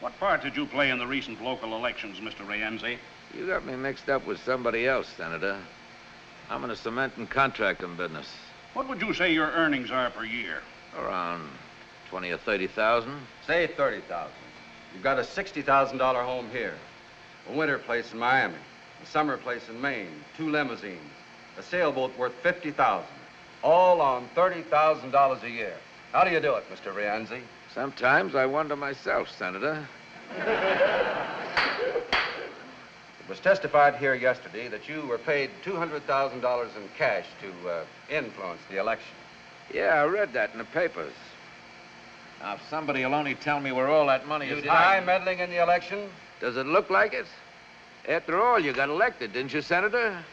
What part did you play in the recent local elections, Mr. Rienzi? You got me mixed up with somebody else, Senator. I'm in the cement and contracting business. What would you say your earnings are per year? Around 20 or 30,000. Say 30,000. You've got a $60,000 home here, a winter place in Miami, a summer place in Maine, 2 limousines, a sailboat worth $50,000, all on $30,000 a year. How do you do it, Mr. Rienzi? Sometimes I wonder myself, Senator. It was testified here yesterday that you were paid $200,000 in cash to influence the election. Yeah, I read that in the papers. Now, if somebody will only tell me where all that money is hiding... meddling in the election? Does it look like it? After all, you got elected, didn't you, Senator?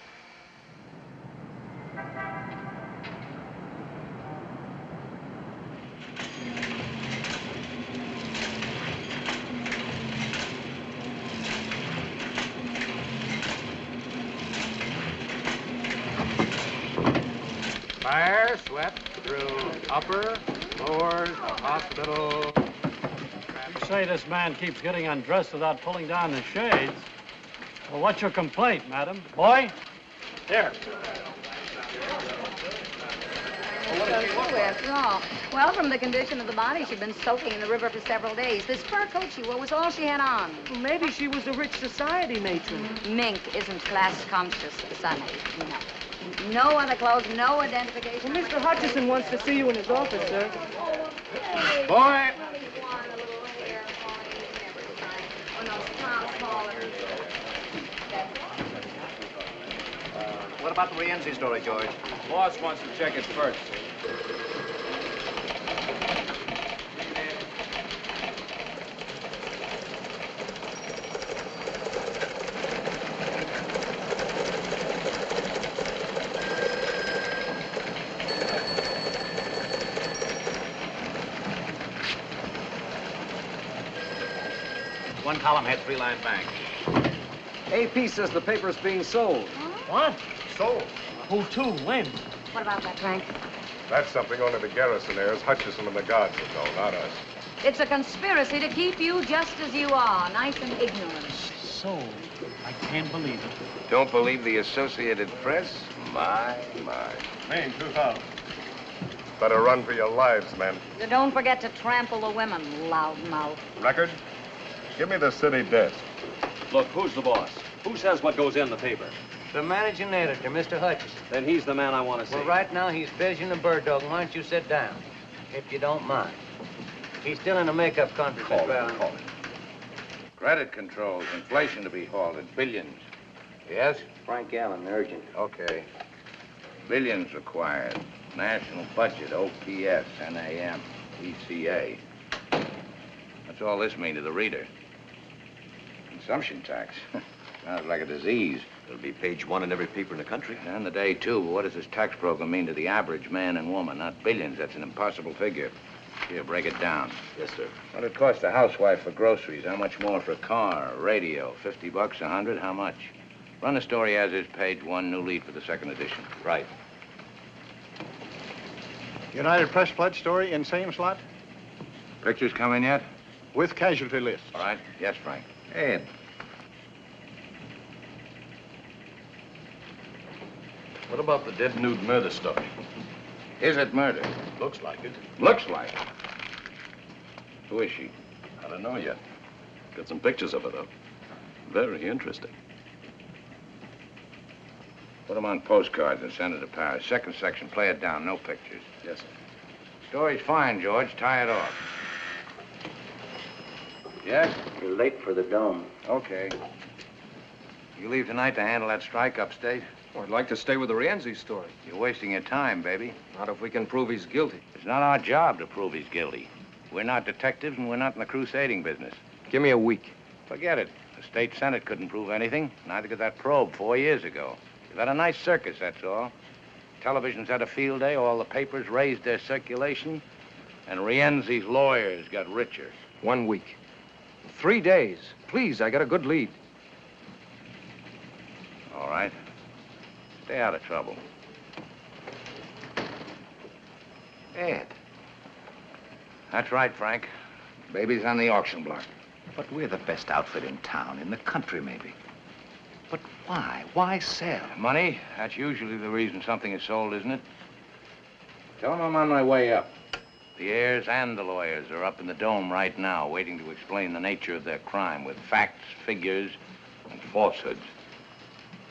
Fire swept through upper, floors, the hospital. You say this man keeps getting undressed without pulling down the shades. Well, what's your complaint, madam? Boy? Here. Well, what does she look like? After all? Well, from the condition of the body, she'd been soaking in the river for several days. This fur coat she wore was all she had on. Well, maybe she was a rich society matron. Mink isn't class-conscious, Sonny. No. No other clothes, no identification. Well, Mr. Hutchison wants to see you in his office, sir. Boy! What about the Rienzi story, George? Boss wants to check it first. One column had 3-line bank. AP says the paper's being sold. Huh? What? Sold. Who to? When? What about that, Frank? That's something only the garrisonaires, Hutchison and the guards would know, not us. It's a conspiracy to keep you just as you are, nice and ignorant. Sold? I can't believe it. Don't believe the Associated Press? My. Maine, 2,000. Better run for your lives, men. Don't forget to trample the women, loudmouth. Record? Give me the city desk. Look, who's the boss? Who says what goes in the paper? The managing editor, Mr. Hutchison. Then he's the man I want to see. Well, right now he's busy in the bird dog. Why don't you sit down, if you don't mind? He's still in a makeup conference. Call it. Credit controls, inflation to be halted, billions. Yes? Frank Allen, urgent. Okay. Billions required. National budget, OPS, NAM, ECA. What's all this mean to the reader? Consumption tax. Sounds like a disease. It'll be page 1 in every paper in the country. And the day, too. But what does this tax program mean to the average man and woman? Not billions. That's an impossible figure. Here, break it down. Yes, sir. What it cost a housewife for groceries? How much more for a car, a radio? $50, $100? How much? Run the story as is, page 1, new lead for the second edition. Right. United Press pledge story in same slot? Pictures come in yet? With casualty list. All right. Yes, Frank. Ed. What about the dead nude murder story? Is it murder? Looks like it. Looks like it. Who is she? I don't know yet. Got some pictures of her, though. Very interesting. Put them on postcards and send it to Paris. Second section, play it down, no pictures. Yes, sir. Story's fine, George. Tie it off. Yes? You're late for the dome. Okay. You leave tonight to handle that strike upstate? Well, I'd like to stay with the Rienzi story. You're wasting your time, baby. Not if we can prove he's guilty. It's not our job to prove he's guilty. We're not detectives, and we're not in the crusading business. Give me a week. Forget it. The state senate couldn't prove anything. Neither could that probe 4 years ago. You've had a nice circus, that's all. Television's had a field day. All the papers raised their circulation. And Rienzi's lawyers got richer. 1 week. 3 days. Please, I got a good lead. All right. Stay out of trouble. Ed. That's right, Frank. Baby's on the auction block. But we're the best outfit in town, in the country maybe. But why? Why sell? Money? That's usually the reason something is sold, isn't it? Tell them I'm on my way up. The heirs and the lawyers are up in the dome right now, waiting to explain the nature of their crime with facts, figures, and falsehoods.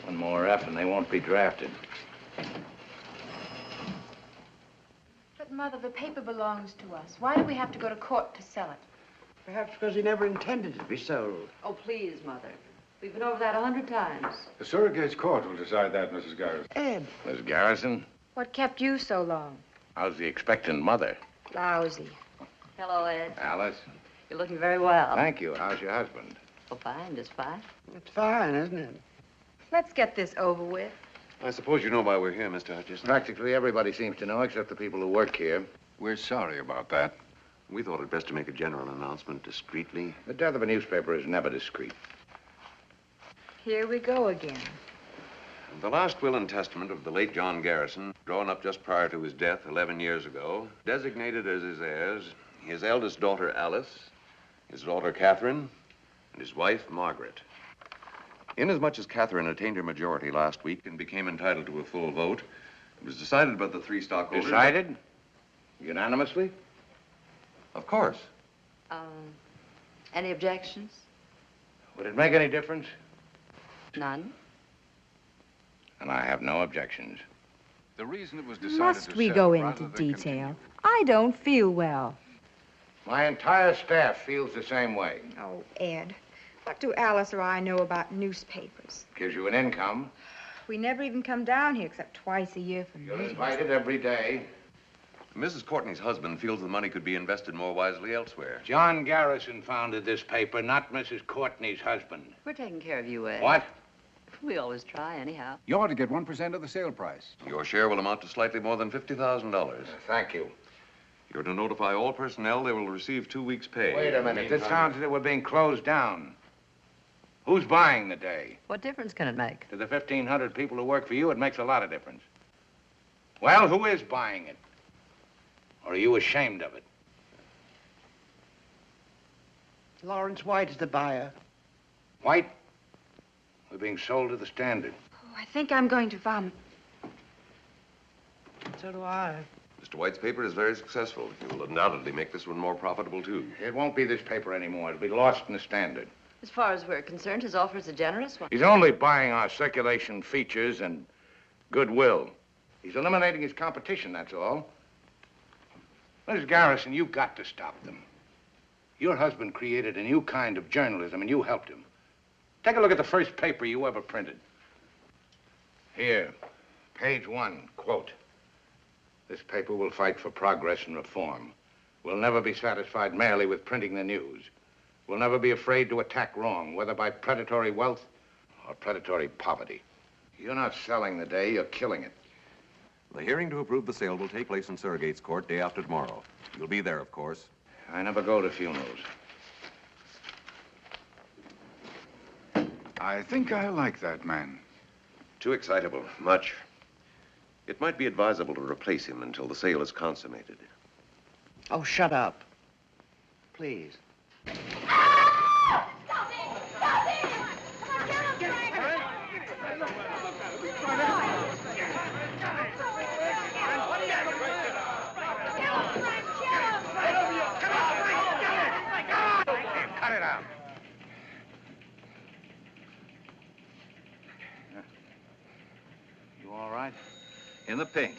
One more F and they won't be drafted. But, Mother, the paper belongs to us. Why do we have to go to court to sell it? Perhaps because he never intended it to be sold. Oh, please, Mother. We've been over that 100 times. The surrogate's court will decide that, Mrs. Garrison. Ed. Miss Garrison, What kept you so long? how's the expectant mother? Lousy. Hello, Ed. Alice? You're looking very well. Thank you. How's your husband? Oh, fine, just fine. It's fine, isn't it? Let's get this over with. I suppose you know why we're here, Mr. Hutchison. Practically everybody seems to know, except the people who work here. We're sorry about that. We thought it best to make a general announcement discreetly. The death of a newspaper is never discreet. Here we go again. The last will and testament of the late John Garrison, drawn up just prior to his death 11 years ago, designated as his heirs his eldest daughter, Alice, his daughter, Catherine, and his wife, Margaret. Inasmuch as Catherine attained her majority last week and became entitled to a full vote, it was decided by the three stockholders... Decided? Unanimously? Of course. Any objections? Would it make any difference? None. And I have no objections. The reason it was decided Must we go into detail? I don't feel well. My entire staff feels the same way. Oh, Ed, what do Alice or I know about newspapers? Gives you an income. We never even come down here except twice a year for You're meetings. invited every day. Mrs. Courtney's husband feels the money could be invested more wisely elsewhere. John Garrison founded this paper, not Mrs. Courtney's husband. We're taking care of you, Ed. What? We always try, anyhow. You ought to get 1% of the sale price. Your share will amount to slightly more than $50,000. Thank you. You're to notify all personnel they will receive 2 weeks' pay. Wait a minute. This sounds as if we're being closed down. Who's buying the day? What difference can it make? To the 1,500 people who work for you, it makes a lot of difference. Well, who is buying it? Or are you ashamed of it? Lawrence White is the buyer. White? We're being sold to the Standard. Oh, I think I'm going to vomit. So do I. Mr. White's paper is very successful. He will undoubtedly make this one more profitable, too. It won't be this paper anymore. It'll be lost in the Standard. As far as we're concerned, his offer is a generous one. He's only buying our circulation features and goodwill. He's eliminating his competition, that's all. Mrs. Garrison, you've got to stop them. Your husband created a new kind of journalism, and you helped him. Take a look at the first paper you ever printed. Here, page 1, quote. This paper will fight for progress and reform. We'll never be satisfied merely with printing the news. We'll never be afraid to attack wrong, whether by predatory wealth or predatory poverty. You're not selling the day, you're killing it. The hearing to approve the sale will take place in Surrogate's Court day after tomorrow. You'll be there, of course. I never go to funerals. I think I like that man. Too excitable, much. It might be advisable to replace him until the sale is consummated. Oh, shut up. Please. Cut it out. You all right? In the pink.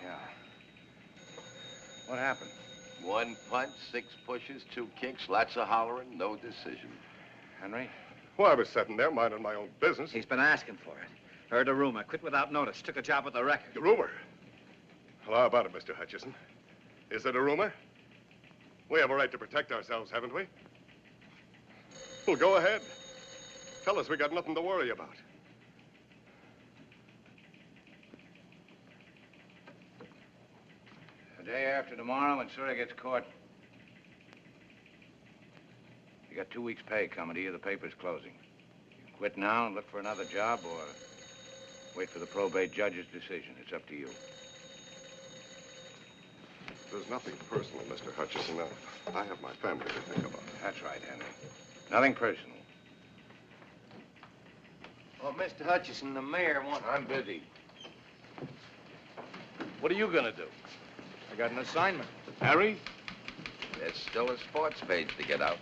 Yeah. What happened? 1 punch, 6 pushes, 2 kicks, lots of hollering, no decision. Henry? Well, I was sitting there minding my own business. He's been asking for it. Heard a rumor, quit without notice, took a job at the record. The rumor? Well, how about it, Mr. Hutchison? Is it a rumor? We have a right to protect ourselves, haven't we? Well, go ahead. Tell us we got nothing to worry about. The day after tomorrow in Surrogate's Court. You got 2 weeks' pay coming to you. The paper's closing. You can quit now and look for another job or wait for the probate judge's decision. It's up to you. There's nothing personal, Mr. Hutchison. I have my family to think about. That's right, Henry. Nothing personal. Well, Mr. Hutchison, the mayor wants... I'm busy. What are you gonna do? I got an assignment. Harry? There's still a sports page to get out.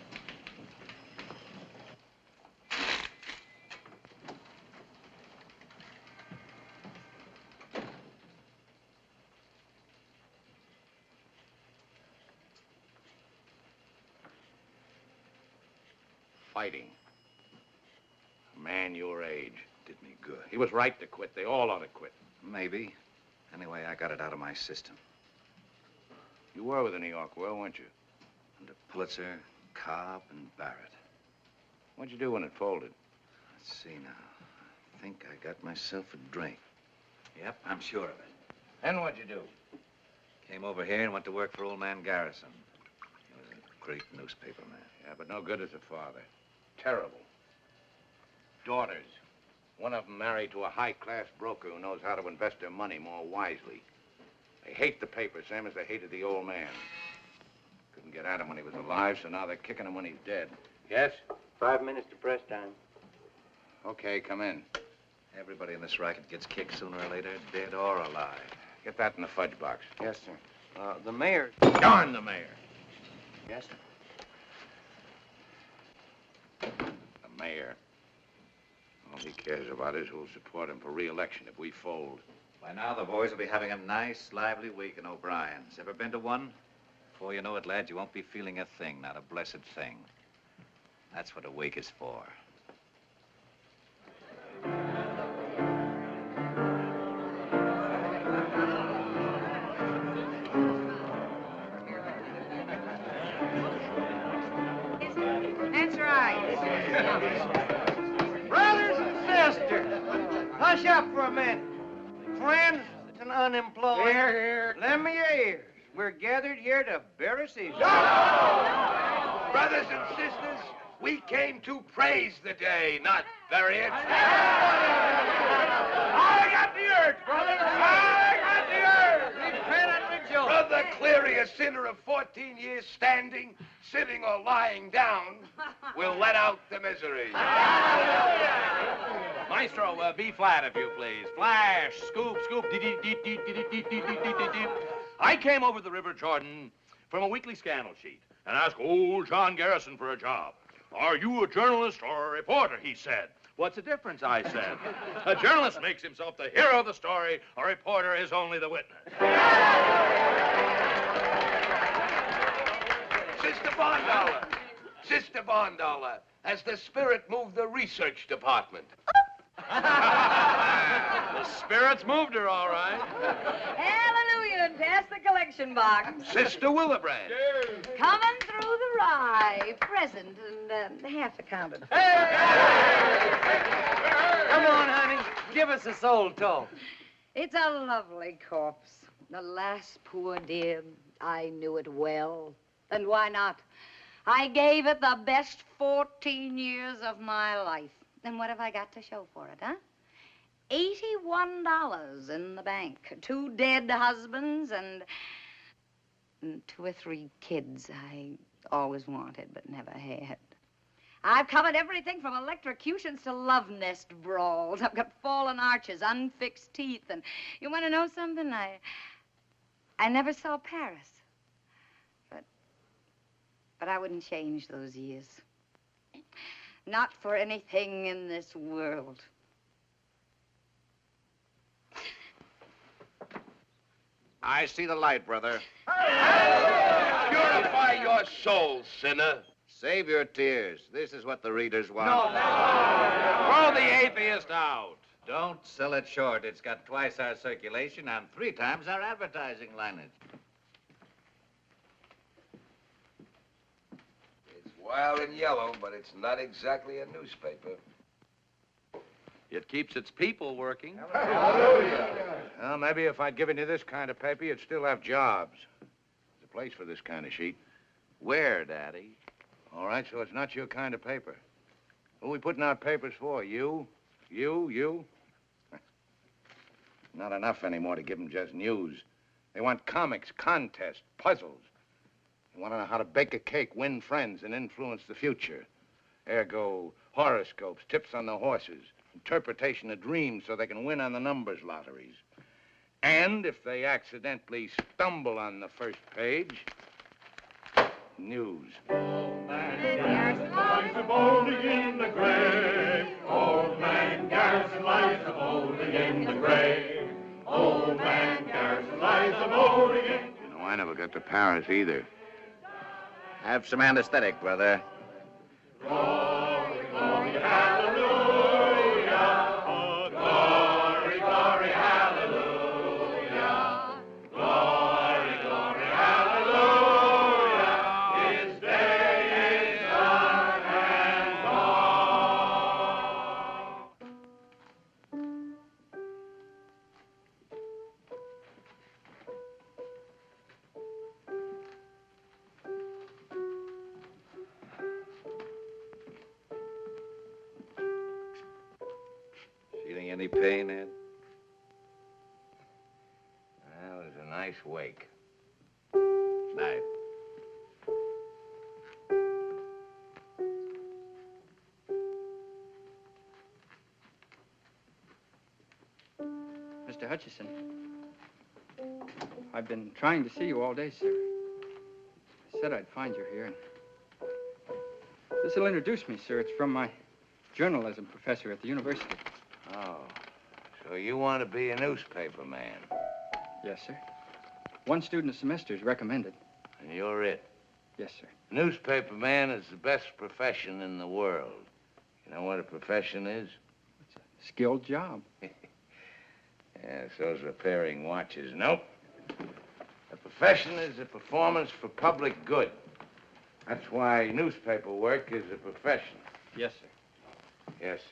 Fighting. A man your age. Did me good. He was right to quit. They all ought to quit. Maybe. Anyway, I got it out of my system. You were with the New York World, weren't you? Under Pulitzer, Cobb, and Barrett. What'd you do when it folded? Let's see now. I think I got myself a drink. Yep, I'm sure of it. Then what'd you do? Came over here and went to work for old man Garrison. He was a great newspaper man. Yeah, but no good as a father. Terrible. Daughters. One of them married to a high-class broker who knows how to invest their money more wisely. They hate the paper, same as they hated the old man. Couldn't get at him when he was alive, so now they're kicking him when he's dead. Yes? 5 minutes to press time. Okay, come in. Everybody in this racket gets kicked sooner or later, dead or alive. Get that in the fudge box. Yes, sir. The mayor... Darn the mayor. Yes, sir. The mayor. All he cares about is who'll support him for re-election if we fold. By now, the boys will be having a nice, lively week in O'Brien's. Ever been to one? Before you know it, lads, you won't be feeling a thing, not a blessed thing. That's what a week is for. That's right. Brothers and sisters, hush up for a minute. Friends and unemployed. Here, here. Lend me your ears. We're gathered here to bury Siegel. Brothers and sisters, we came to praise the day, not bury it. I got the urge, brother. I got the urge. Repent and rejoice. Brother Cleary, a sinner of 14 years standing, sitting or lying down, will let out the misery. Maestro, B flat, if you please. Flash, scoop, scoop, I came over the River Jordan from a weekly scandal sheet and asked old John Garrison for a job. Are you a journalist or a reporter, he said. What's the difference, I said. A journalist makes himself the hero of the story. A reporter is only the witness. Sister Bondollar, has the spirit moved the research department? The spirit's moved her, all right. Hallelujah, and pass the collection box. Sister Willebrand. Coming through the rye, present, and half accounted for. Come on, honey. Give us a soul talk. It's a lovely corpse. Alas, poor dear, I knew it well. And why not? I gave it the best 14 years of my life. And what have I got to show for it, huh? $81 in the bank. 2 dead husbands and 2 or 3 kids I always wanted but never had. I've covered everything from electrocutions to love nest brawls. I've got fallen arches, unfixed teeth, and you want to know something? I never saw Paris. But I wouldn't change those years. Not for anything in this world. I see the light, brother. Purify your soul, sinner. Save your tears. This is what the readers want. Throw the atheist out. Don't sell it short. It's got twice our circulation and 3 times our advertising lineage. It's wild and yellow, but it's not exactly a newspaper. It keeps its people working. Well, maybe if I'd given you this kind of paper, you'd still have jobs. There's a place for this kind of sheet. Where, Daddy? All right, so it's not your kind of paper. Who are we putting out papers for? You? You? Not enough anymore to give them just news. They want comics, contests, puzzles. They want to know how to bake a cake, win friends, and influence the future. Ergo, horoscopes, tips on the horses, interpretation of dreams so they can win on the numbers lotteries. And if they accidentally stumble on the first page, news. Old man Garrison lies a molding in the grave. Old man Garrison lies a molding in the grave. Old man Garrison lies a molding in. You know, I never got to Paris either. Have some anesthetic, brother. Glory, glory, hallelujah. Glory, glory, hallelujah. Glory, glory, hallelujah. His day is done and gone. Feeling any pain, Ed? That was a nice wake. Night. Mr. Hutchison, I've been trying to see you all day, sir. I said I'd find you here. This'll introduce me, sir. It's from my journalism professor at the university. Oh, so you want to be a newspaper man? Yes, sir. One student a semester is recommended. And you're it? Yes, sir. Newspaper man is the best profession in the world. You know what a profession is? It's a skilled job. Yeah, so's repairing watches. Nope. A profession is a performance for public good. That's why newspaper work is a profession. Yes, sir. Yes, sir.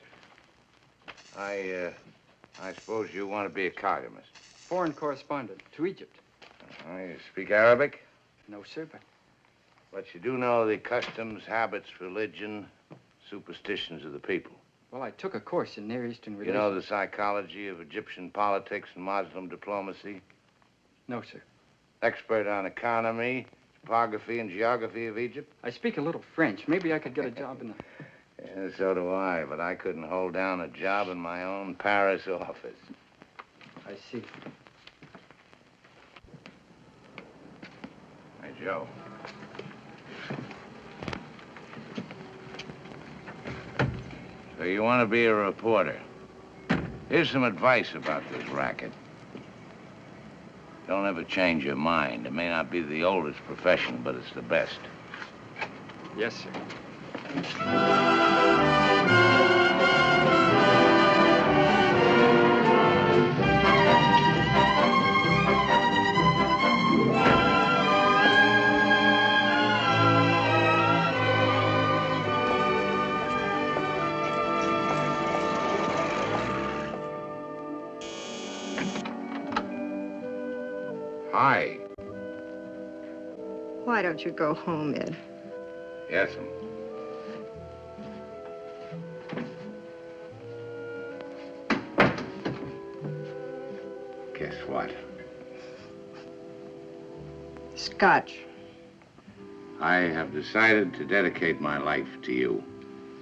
I suppose you want to be a cartoonist. Foreign correspondent to Egypt. You speak Arabic? No, sir, But you do know the customs, habits, religion, superstitions of the people. Well, I took a course in Near Eastern You relations. know the psychology of Egyptian politics and Muslim diplomacy? No, sir. Expert on economy, topography, and geography of Egypt? I speak a little French. Maybe I could get a job in the... Yeah, so do I, but I couldn't hold down a job in my own Paris office. I see. Hey, Joe. So you want to be a reporter. Here's some advice about this racket. Don't ever change your mind. It may not be the oldest profession, but it's the best. Yes, sir. Hi. Why don't you go home, Ed? Yes'm. Guess what? Scotch. I have decided to dedicate my life to you.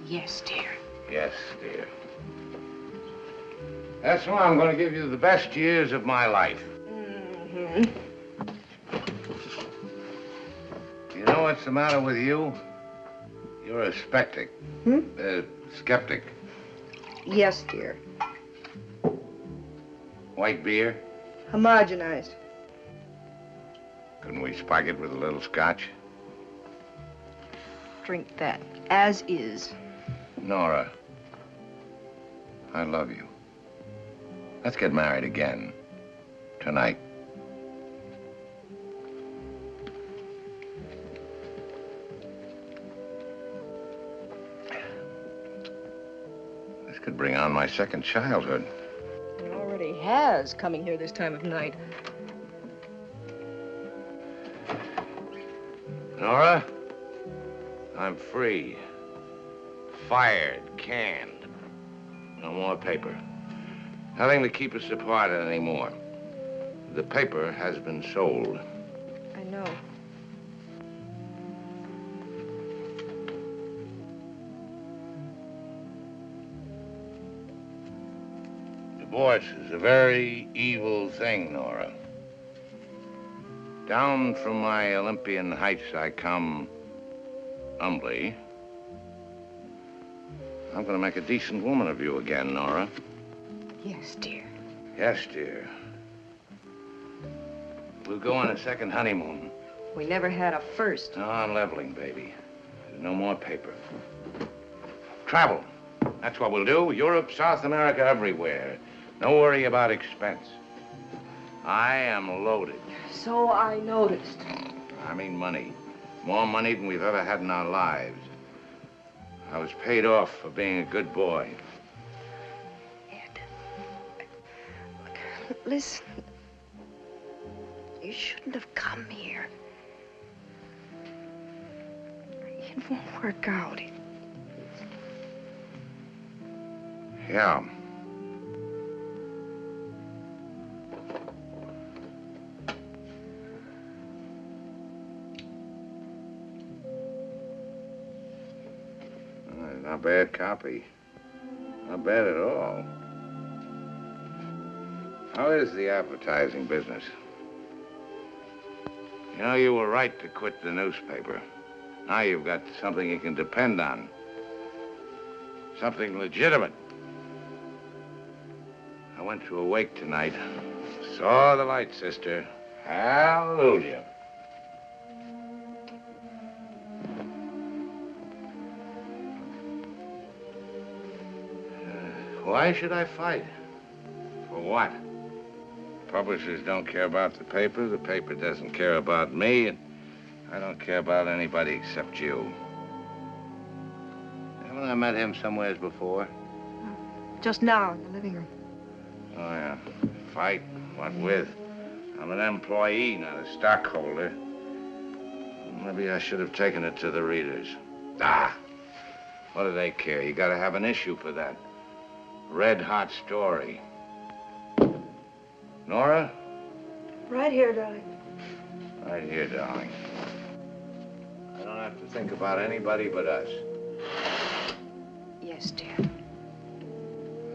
Yes, dear. Yes, dear. That's why I'm going to give you the best years of my life. Mm-hmm. You know what's the matter with you? You're a skeptic. Skeptic. Yes, dear. White beer? Homogenized. Couldn't we spike it with a little scotch? Drink that, as is. Nora, I love you. Let's get married again. Tonight. This could bring on my second childhood. It already has, coming here this time of night. Nora, I'm free. Fired, canned. No more paper. Nothing to keep us apart anymore. The paper has been sold. I know. Divorce is a very evil thing, Nora. Down from my Olympian heights I come humbly. I'm going to make a decent woman of you again, Nora. Yes, dear. Yes, dear. We'll go on a second honeymoon. We never had a first. No, I'm leveling, baby. There's no more paper. Travel. That's what we'll do. Europe, South America, everywhere. No worry about expense. I am loaded. So I noticed. I mean money. More money than we've ever had in our lives. I was paid off for being a good boy. Ed, look, listen. You shouldn't have come here. It won't work out. Yeah. Not bad copy. Not bad at all. How is the advertising business? You know, you were right to quit the newspaper. Now you've got something you can depend on. Something legitimate. I went to a wake tonight. Saw the light, sister. Hallelujah. Why should I fight? For what? Publishers don't care about the paper doesn't care about me, and I don't care about anybody except you. Haven't I met him somewheres before? Just now in the living room. Oh, yeah. Fight? What with? I'm an employee, not a stockholder. Maybe I should have taken it to the readers. Ah! What do they care? You gotta have an issue for that. Red-hot story. Nora? Right here, darling. Right here, darling. I don't have to think about anybody but us. Yes, dear.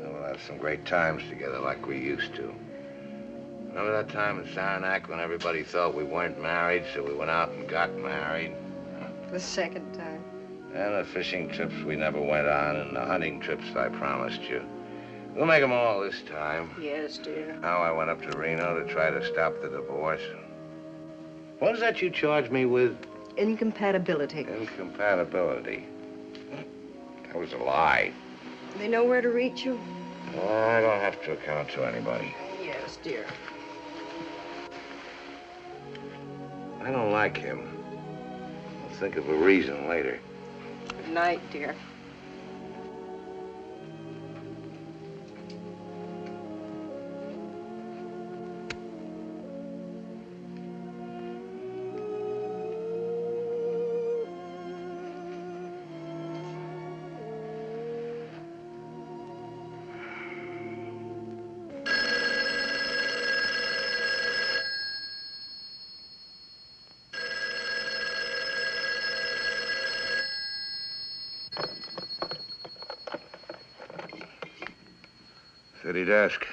We'll have some great times together like we used to. Remember that time in Saranac when everybody thought we weren't married, so we went out and got married? The second time. And the fishing trips we never went on, and the hunting trips I promised you. We'll make them all this time. Yes, dear. Now I went up to Reno to try to stop the divorce. What is that you charged me with? Incompatibility. Incompatibility. That was a lie. They know where to reach you? I don't have to account to anybody. Yes, dear. I don't like him. I'll think of a reason later. Good night, dear. City desk.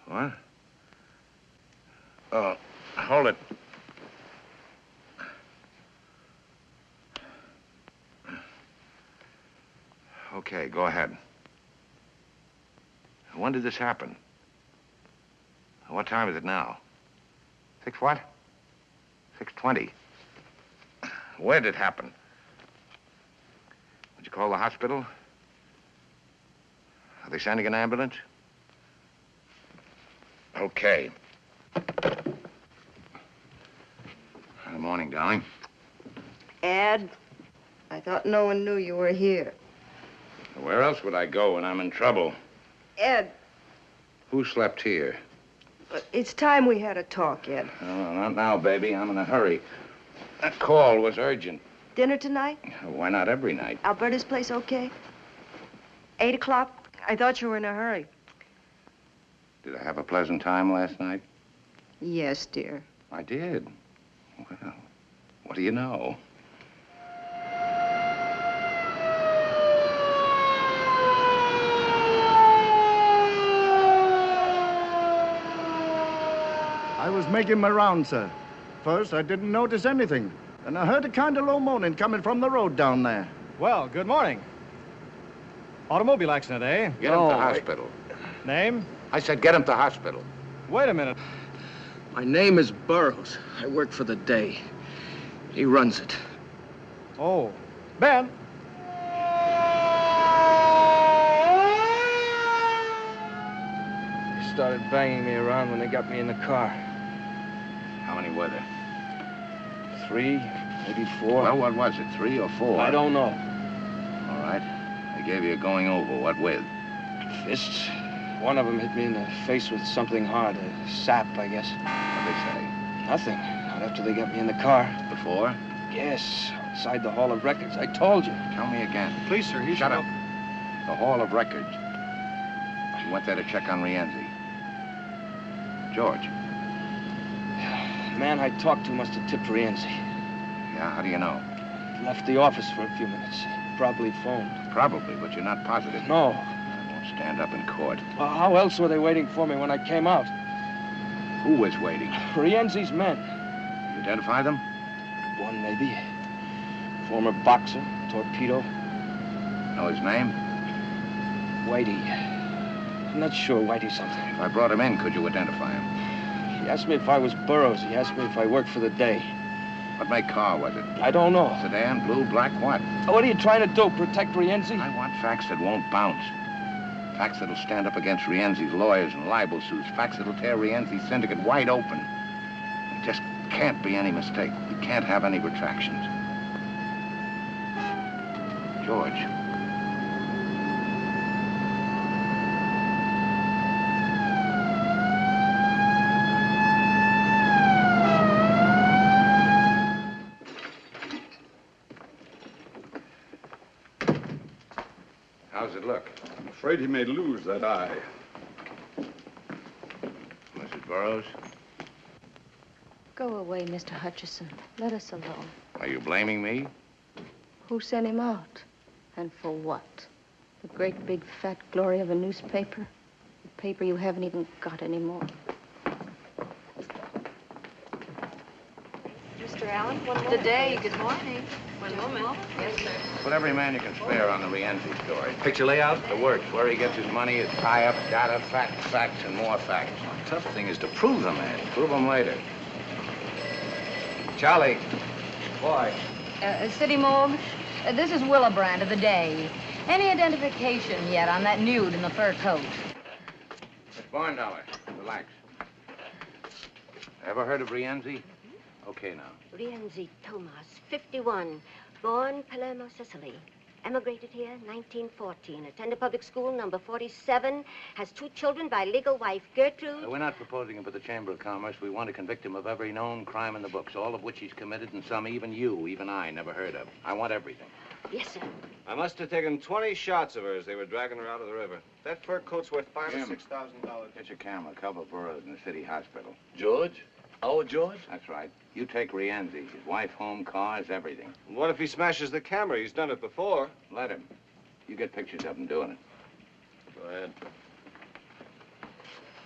What? Oh, hold it. Okay, go ahead. When did this happen? What time is it now? 6 what? 6:20. Where did it happen? Did you call the hospital? Are they sending an ambulance? Okay. Good morning, darling. Ed, I thought no one knew you were here. Where else would I go when I'm in trouble? Ed, Who slept here? it's time we had a talk, Ed. Oh, not now, baby. I'm in a hurry. That call was urgent. Dinner tonight? Why not every night? Alberta's place okay? 8 o'clock? I thought you were in a hurry. Did I have a pleasant time last night? Yes, dear. I did. Well, what do you know? I was making my round, sir. First, I didn't notice anything. And I heard a kind of low moaning coming from the road down there. Well, good morning. Automobile accident, eh? Get him to hospital. Name? I said get him to hospital. Wait a minute. My name is Burroughs. I work for the day. He runs it. Oh. Ben. They started banging me around when they got me in the car. How many were there? 3, maybe 4. Well, what was it, 3 or 4? I don't know. All right. They gave you a going over. What with? Fists. One of them hit me in the face with something hard, a sap, I guess. What'd they say? Nothing. Not after they got me in the car. Before? Yes, outside the Hall of Records. I told you. Tell me again. Please, sir, Shut up. The Hall of Records. You went there to check on Rienzi. George. The man I talked to must have tipped Rienzi. Yeah, how do you know? He left the office for a few minutes. Probably phoned. Probably, but you're not positive. No. I won't stand up in court. Well, how else were they waiting for me when I came out? Who was waiting? Rienzi's men. You identify them? One, maybe. Former boxer, torpedo. Know his name? Whitey. I'm not sure Whitey something. If I brought him in, could you identify him? He asked me if I was Burroughs. He asked me if I worked for the day. What make car was it? I don't know. Sedan, blue, black, what? What are you trying to do, protect Rienzi? I want facts that won't bounce. Facts that'll stand up against Rienzi's lawyers and libel suits. Facts that'll tear Rienzi's syndicate wide open. There just can't be any mistake. We can't have any retractions. George. How's it look? I'm afraid he may lose that eye. Mrs. Burroughs? Go away, Mr. Hutchison. Let us alone. Are you blaming me? Who sent him out? And for what? The great big fat glory of a newspaper? A paper you haven't even got anymore. Mr. Allen, the day. Good morning. One moment. Yes, sir. Put every man you can spare on the Rienzi story. Picture layout? The works, where he gets his money, his tie-ups, data, facts, and more facts. The tough thing is to prove the man. Prove them later. Charlie. Boy. City Morgue, this is Willebrand of the day. Any identification yet on that nude in the fur coat? Miss Barndollar, relax. Ever heard of Rienzi? Okay, now. Rienzi Tomas, 51, born Palermo, Sicily. Emigrated here, 1914. Attended public school, number 47. Has 2 children by legal wife, Gertrude. We're not proposing him for the Chamber of Commerce. We want to convict him of every known crime in the books, all of which he's committed, and some even you, even I, never heard of. I want everything. Yes, sir. I must have taken 20 shots of her as they were dragging her out of the river. That fur coat's worth $5,000 or $6,000. Get your camera, cover Burroughs in the city hospital. George? Our George? That's right. You take Rienzi, his wife, home, cars, everything. What if he smashes the camera? He's done it before. Let him. You get pictures of him doing it. Go ahead.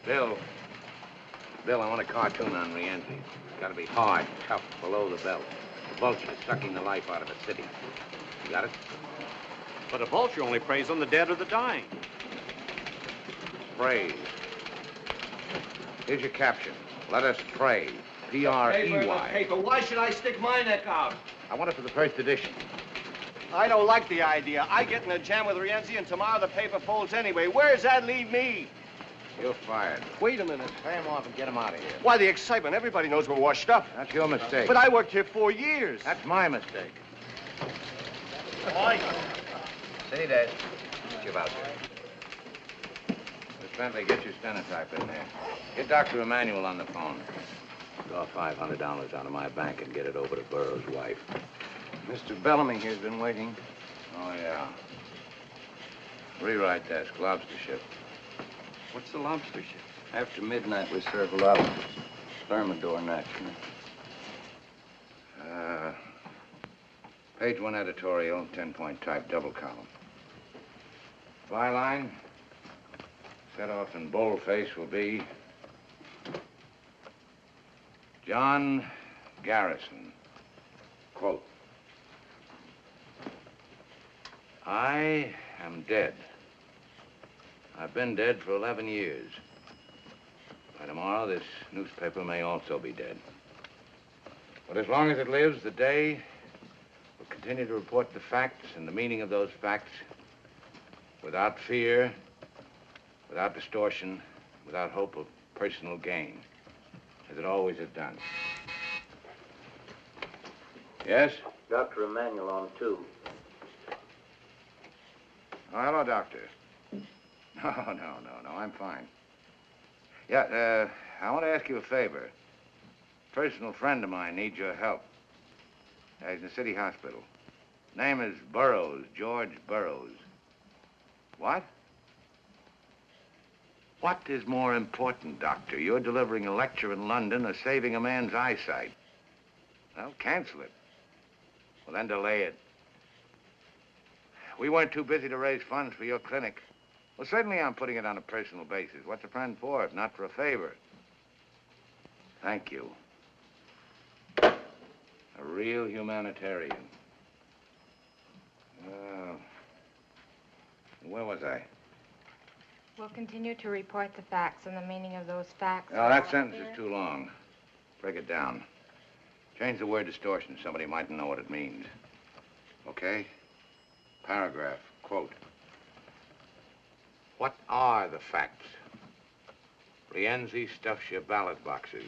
Bill, I want a cartoon on Rienzi. It's got to be hard, tough, below the belt. The vulture sucking the life out of a city. You got it? But a vulture only preys on the dead or the dying. Praise. Here's your caption. Let us pray. P-R-E-Y. Paper. Why should I stick my neck out? I want it for the first edition. I don't like the idea. I get in a jam with Rienzi, and tomorrow the paper folds anyway. Where does that leave me? You're fired. Wait a minute. Pay him off and get him out of here. Why, the excitement. Everybody knows we're washed up. That's your mistake. But I worked here 4 years. That's my mistake. Why? Say that. What you about there? Miss Bentley, get your stenotype in there. Get Dr. Emanuel on the phone. Draw $500 out of my bank and get it over to Burroughs' wife. Mr. Bellamy here's been waiting. Oh, yeah. Rewrite desk, lobster ship. What's the lobster ship? After midnight, we serve a lot of thermidor next. Page 1 editorial, 10-point type, double column. Byline, set off in boldface, will be John Garrison. Quote, I am dead. I've been dead for 11 years. By tomorrow, this newspaper may also be dead. But as long as it lives, the day will continue to report the facts and the meaning of those facts without fear, without distortion, without hope of personal gain, as it always has done. Yes? Dr. Emanuel on 2. Oh, hello, Doctor. No, I'm fine. Yeah, I want to ask you a favor. A personal friend of mine needs your help. He's in the city hospital. Name is Burroughs, George Burroughs. What? What is more important, Doctor? You're delivering a lecture in London or saving a man's eyesight? Well, cancel it. Well, then delay it. We weren't too busy to raise funds for your clinic. Well, certainly I'm putting it on a personal basis. What's a friend for if not for a favor? Thank you. A real humanitarian. Where was I? We'll continue to report the facts and the meaning of those facts. Oh, that sentence is too long. Break it down. Change the word distortion. Somebody mightn't know what it means. Okay? Paragraph. Quote. What are the facts? Rienzi stuffs your ballot boxes.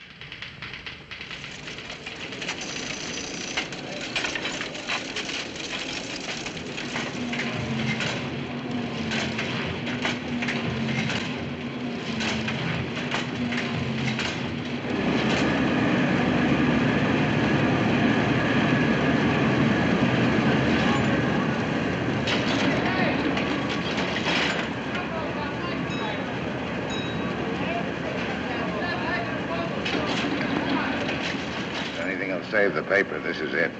Save the paper. This is it.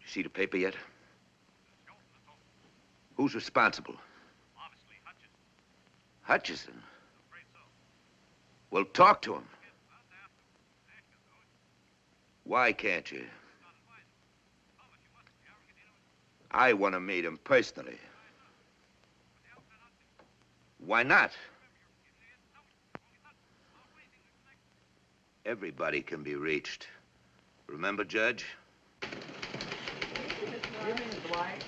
You see the paper yet? Who's responsible? Obviously, Hutchison. Hutchison? Well, talk to him. Why can't you? I want to meet him personally. Why not? Everybody can be reached. Remember, Judge? Evening, Mr. White.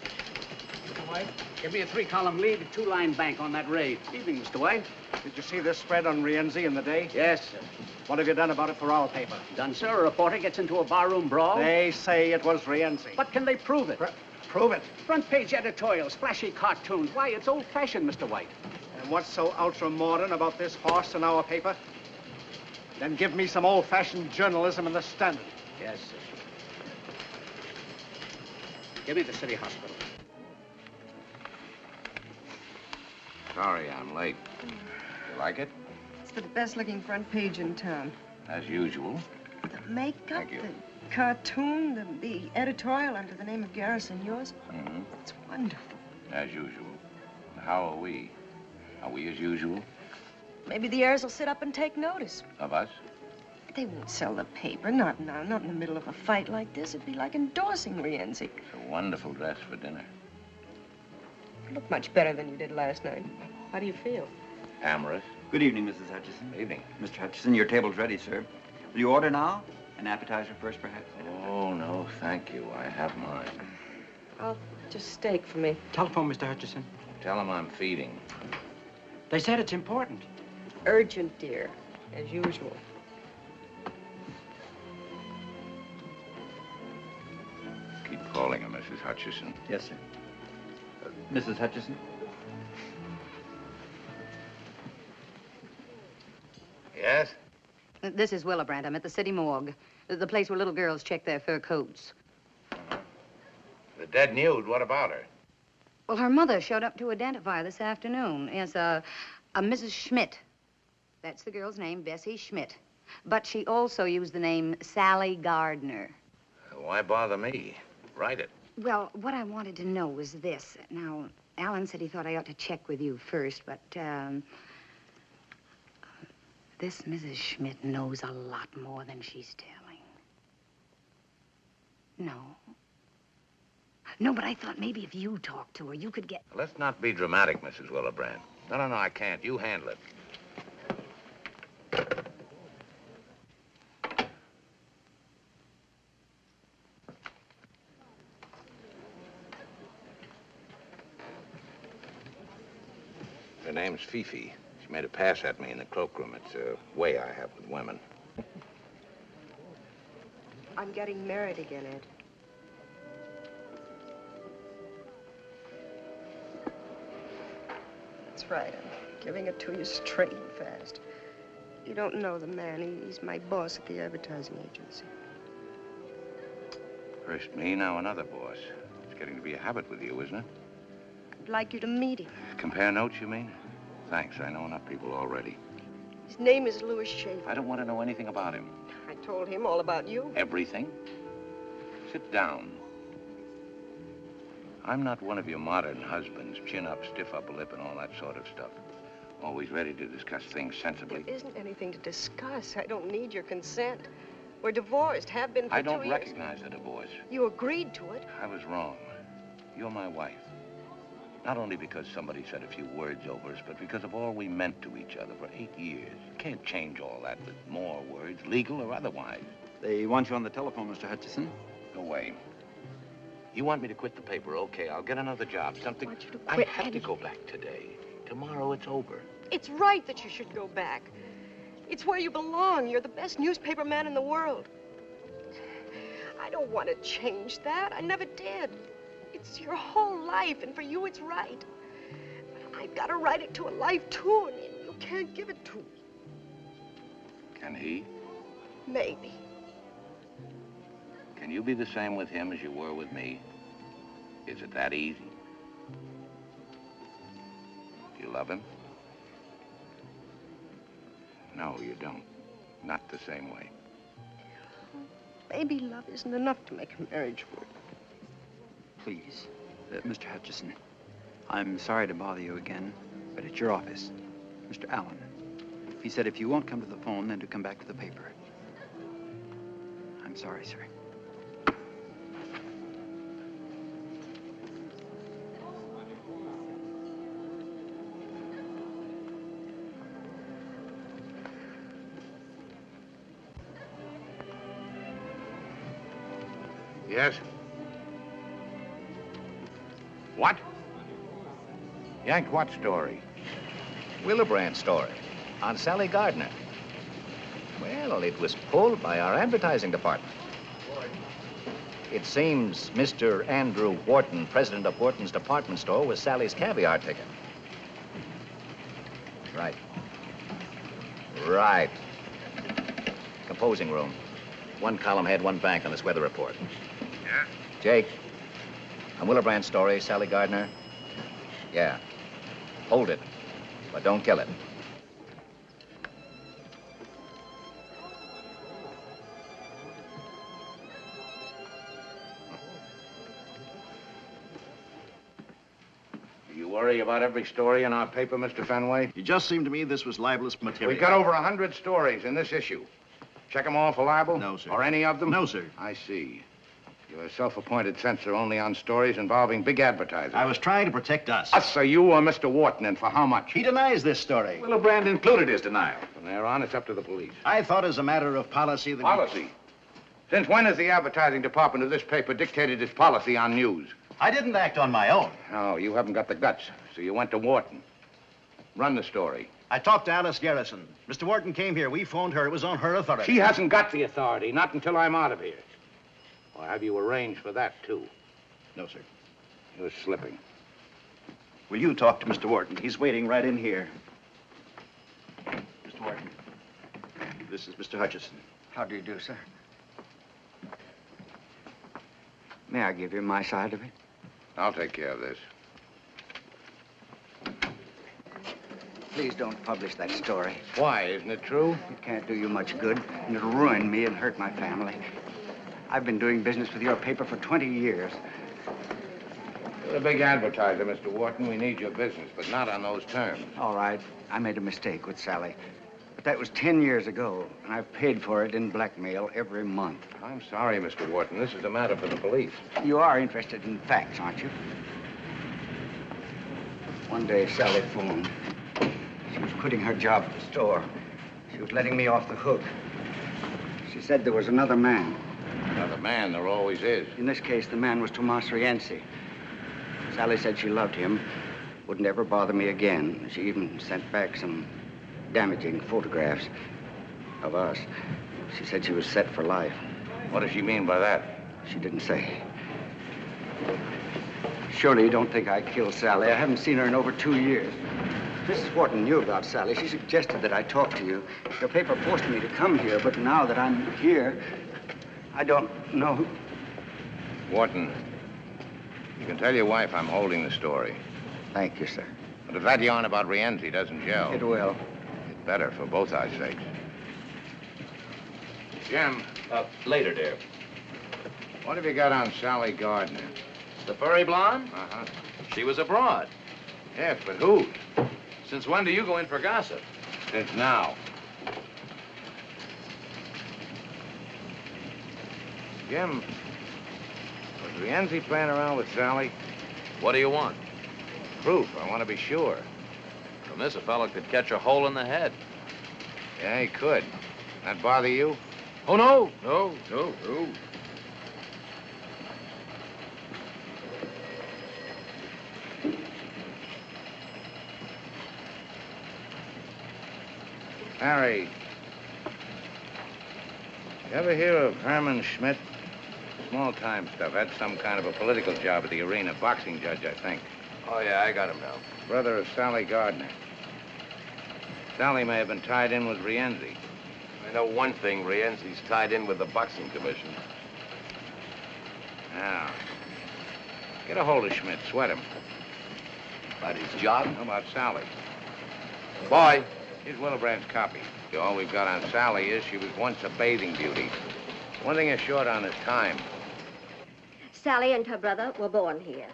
Mr. White, give me a 3-column lead, a 2-line bank on that raid. Evening, Mr. White. Did you see this spread on Rienzi in the day? Yes, sir. What have you done about it for our paper? Done, sir. A reporter gets into a barroom brawl. They say it was Rienzi. But can they prove it? Prove it. Front page editorials, flashy cartoons. Why, it's old-fashioned, Mr. White. And what's so ultra-modern about this horse in our paper? Then give me some old-fashioned journalism in the Standard. Yes, sir. Give me the city hospital. Sorry I'm late. You like it? It's the best-looking front page in town. As usual. The makeup, Thank you. the cartoon, the editorial under the name of Garrison, yours. Mm-hmm. It's wonderful. As usual. How are we? Are we as usual? Maybe the heirs will sit up and take notice. Of us? They won't sell the paper, not now, not in the middle of a fight like this. It'd be like endorsing Rienzi. It's a wonderful dress for dinner. You look much better than you did last night. How do you feel? Amorous. Good evening, Mrs. Hutchison. Evening. Mr. Hutchison, your table's ready, sir. Will you order now? An appetizer first, perhaps? Oh, no, thank you. I have mine. Oh, just steak for me. Telephone, Mr. Hutchison. Tell him I'm feeding. They said it's important. Urgent, dear, as usual. Keep calling her, Mrs. Hutchison. Yes, sir. Mrs. Hutchison? Yes? This is Willibrandt. I'm at the city morgue. The place where little girls check their fur coats. The dead nude, what about her? Well, her mother showed up to identify her this afternoon as a Mrs. Schmidt. That's the girl's name, Bessie Schmidt. But she also used the name Sally Gardner. Why bother me? Write it. Well, what I wanted to know was this. Now, Alan said he thought I ought to check with you first, but, this Mrs. Schmidt knows a lot more than she's telling. No. No, but I thought maybe if you talked to her, you could get... Let's not be dramatic, Mrs. Willebrand. No, I can't. You handle it. Her name's Fifi. She made a pass at me in the cloakroom. It's a way I have with women. I'm getting married again, Ed. That's right. I'm giving it to you straight and fast. You don't know the man. He's my boss at the advertising agency. First me, now another boss. It's getting to be a habit with you, isn't it? I'd like you to meet him. Compare notes, you mean? Thanks, I know enough people already. His name is Louis Schaefer. I don't want to know anything about him. I told him all about you. Everything? Sit down. I'm not one of your modern husbands, chin up, stiff upper lip, and all that sort of stuff. Always ready to discuss things sensibly. There isn't anything to discuss. I don't need your consent. We're divorced, have been for 2 years. I don't recognize a divorce. You agreed to it. I was wrong. You're my wife. Not only because somebody said a few words over us, but because of all we meant to each other for 8 years. You can't change all that with more words, legal or otherwise. They want you on the telephone, Mr. Hutchison. Go away. You want me to quit the paper? Okay, I'll get another job, something... I want you to quit. I have to go back today. Tomorrow it's over. It's right that you should go back. It's where you belong. You're the best newspaper man in the world. I don't want to change that. I never did. It's your whole life, and for you, it's right. But I've got to write it to a life tune, and you can't give it to me. Can he? Maybe. Can you be the same with him as you were with me? Is it that easy? Do you love him? No, you don't. Not the same way. Maybe love isn't enough to make a marriage work. Please, Mr. Hutchison, I'm sorry to bother you again, but it's your office. Mr. Allen, he said if you won't come to the phone, then to come back to the paper. I'm sorry, sir. Yes? What? Yank what story? Willebrand story on Sally Gardner. Well, it was pulled by our advertising department. It seems Mr. Andrew Wharton, president of Wharton's department store, was Sally's caviar ticket. Right. Right. Composing room. One column had one bank on this weather report. Yeah? Jake, on Willebrand's story, Sally Gardner. Yeah. Hold it, but don't kill it. You worry about every story in our paper, Mr. Fenway? It just seemed to me this was libelous material. We've got over 100 stories in this issue. Check them all for libel? No, sir. Or any of them? No, sir. I see. You're a self-appointed censor only on stories involving big advertising. I was trying to protect us. Us, or you, or Mr. Wharton, and for how much? He denies this story. Willebrand included his denial. From there on, it's up to the police. I thought as a matter of policy that... Policy? Since when has the advertising department of this paper dictated its policy on news? I didn't act on my own. No, you haven't got the guts, so you went to Wharton. Run the story. I talked to Alice Garrison. Mr. Wharton came here. We phoned her. It was on her authority. She hasn't got the authority, not until I'm out of here. Or have you arranged for that, too? No, sir. You're slipping. Will you talk to Mr. Wharton? He's waiting right in here. Mr. Wharton, this is Mr. Hutchison. How do you do, sir? May I give you my side of it? I'll take care of this. Please don't publish that story. Why? Isn't it true? It can't do you much good, and it'll ruin me and hurt my family. I've been doing business with your paper for 20 years. You're a big advertiser, Mr. Wharton. We need your business, but not on those terms. All right. I made a mistake with Sally. But that was 10 years ago, and I've paid for it in blackmail every month. I'm sorry, Mr. Wharton. This is a matter for the police. You are interested in facts, aren't you? One day, Sally phoned. She was quitting her job at the store. She was letting me off the hook. She said there was another man. Another man? There always is. In this case, the man was Tomas Rienzi. Sally said she loved him, wouldn't ever bother me again. She even sent back some damaging photographs of us. She said she was set for life. What does she mean by that? She didn't say. Surely you don't think I killed Sally. I haven't seen her in over 2 years. Mrs. Wharton knew about Sally. She suggested that I talk to you. Your paper forced me to come here, but now that I'm here, I don't know who... Wharton, you can tell your wife I'm holding the story. Thank you, sir. But if that yarn about Rienzi doesn't gel... It will. It's better for both our sakes. Jim. Later, dear. What have you got on Sally Gardner? The furry blonde? Uh-huh. She was abroad. Yes, but who? Since when do you go in for gossip? Since now. Jim, was Rienzi playing around with Sally? What do you want? Proof. I want to be sure. From this, a fellow could catch a hole in the head. Yeah, he could. That bother you? Oh, no. No. Harry, you ever hear of Herman Schmidt? Small-time stuff. Had some kind of a political job at the arena. Boxing judge, I think. Oh, yeah, I got him now. Brother of Sally Gardner. Sally may have been tied in with Rienzi. I know one thing. Rienzi's tied in with the boxing commission. Now, get a hold of Schmidt. Sweat him. About his job? How about Sally? Boy. Here's Willebrand's copy. All we've got on Sally is she was once a bathing beauty. One thing is short on is time. Sally and her brother were born here.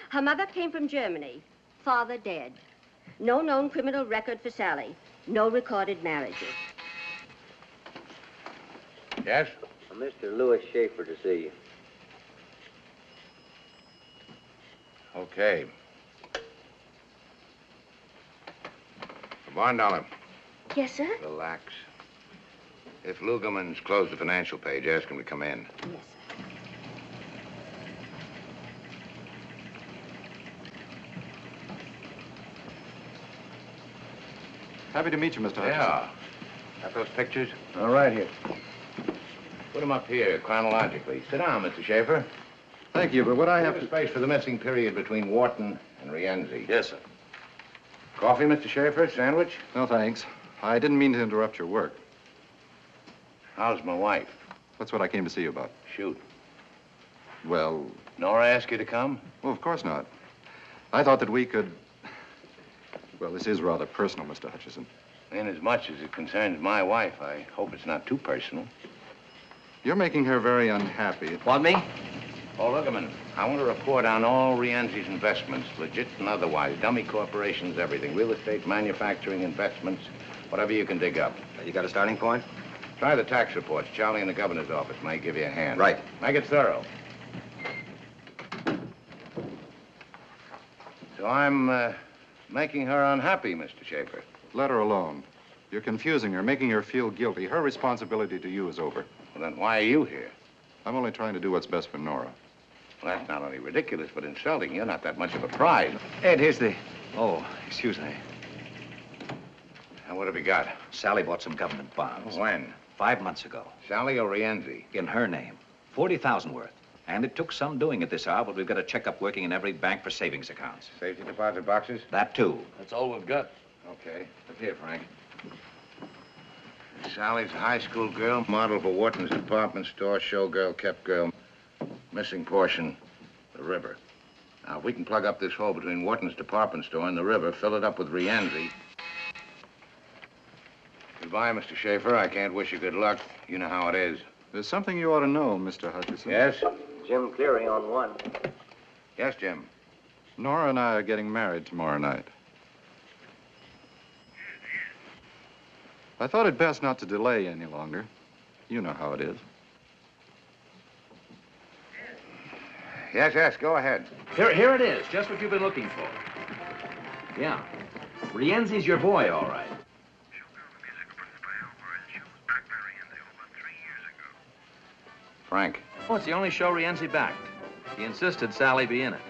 Her mother came from Germany. Father dead. No known criminal record for Sally. No recorded marriages. Yes? Mr. Louis Schaefer to see you. Okay. Von Dollar. Yes, sir? Relax. If Lugerman's closed the financial page, ask him to come in. Yes, sir. Happy to meet you, Mr. Hutchinson. Yeah. Got those pictures? All right, here. Put them up here, chronologically. Sit down, Mr. Schaefer. Thank you, but what I have to... space for the missing period between Wharton and Rienzi. Yes, sir. Coffee, Mr. Schaefer? Sandwich? No, thanks. I didn't mean to interrupt your work. How's my wife? That's what I came to see you about. Shoot. Well... Nora asked you to come? Well, of course not. I thought that we could... Well, this is rather personal, Mr. Hutchinson. Inasmuch as it concerns my wife, I hope it's not too personal. You're making her very unhappy. Want me? Oh, Lugerman, I want to report on all Rienzi's investments, legit and otherwise. Dummy corporations, everything. Real estate, manufacturing, investments, whatever you can dig up. You got a starting point? Try the tax reports. Charlie in the governor's office may give you a hand. Right. Make it thorough. So I'm making her unhappy, Mr. Schaefer. Let her alone. You're confusing her, making her feel guilty. Her responsibility to you is over. Well, then why are you here? I'm only trying to do what's best for Nora. Well, that's not only ridiculous, but insulting. You're not that much of a prize. Ed, here's the... Oh, excuse me. Now, what have you got? Sally bought some government bonds. When? 5 months ago. Sally or Rienzi? In her name. 40,000 worth. And it took some doing at this hour, but we've got a checkup working in every bank for savings accounts. Safety deposit boxes? That, too. That's all we've got. Okay. Look here, Frank. Sally's a high school girl, model for Wharton's department store, showgirl, kept girl. Missing portion, the river. Now, if we can plug up this hole between Wharton's department store and the river, fill it up with Rienzi. Goodbye, Mr. Schaefer. I can't wish you good luck. You know how it is. There's something you ought to know, Mr. Hutchison. Yes? Jim Cleary on one. Yes, Jim. Nora and I are getting married tomorrow night. I thought it best not to delay any longer. You know how it is. Yes, yes, go ahead. Here it is, just what you've been looking for. Yeah. Rienzi's your boy, all right. Frank. Oh, it's the only show Rienzi backed. He insisted Sally be in it.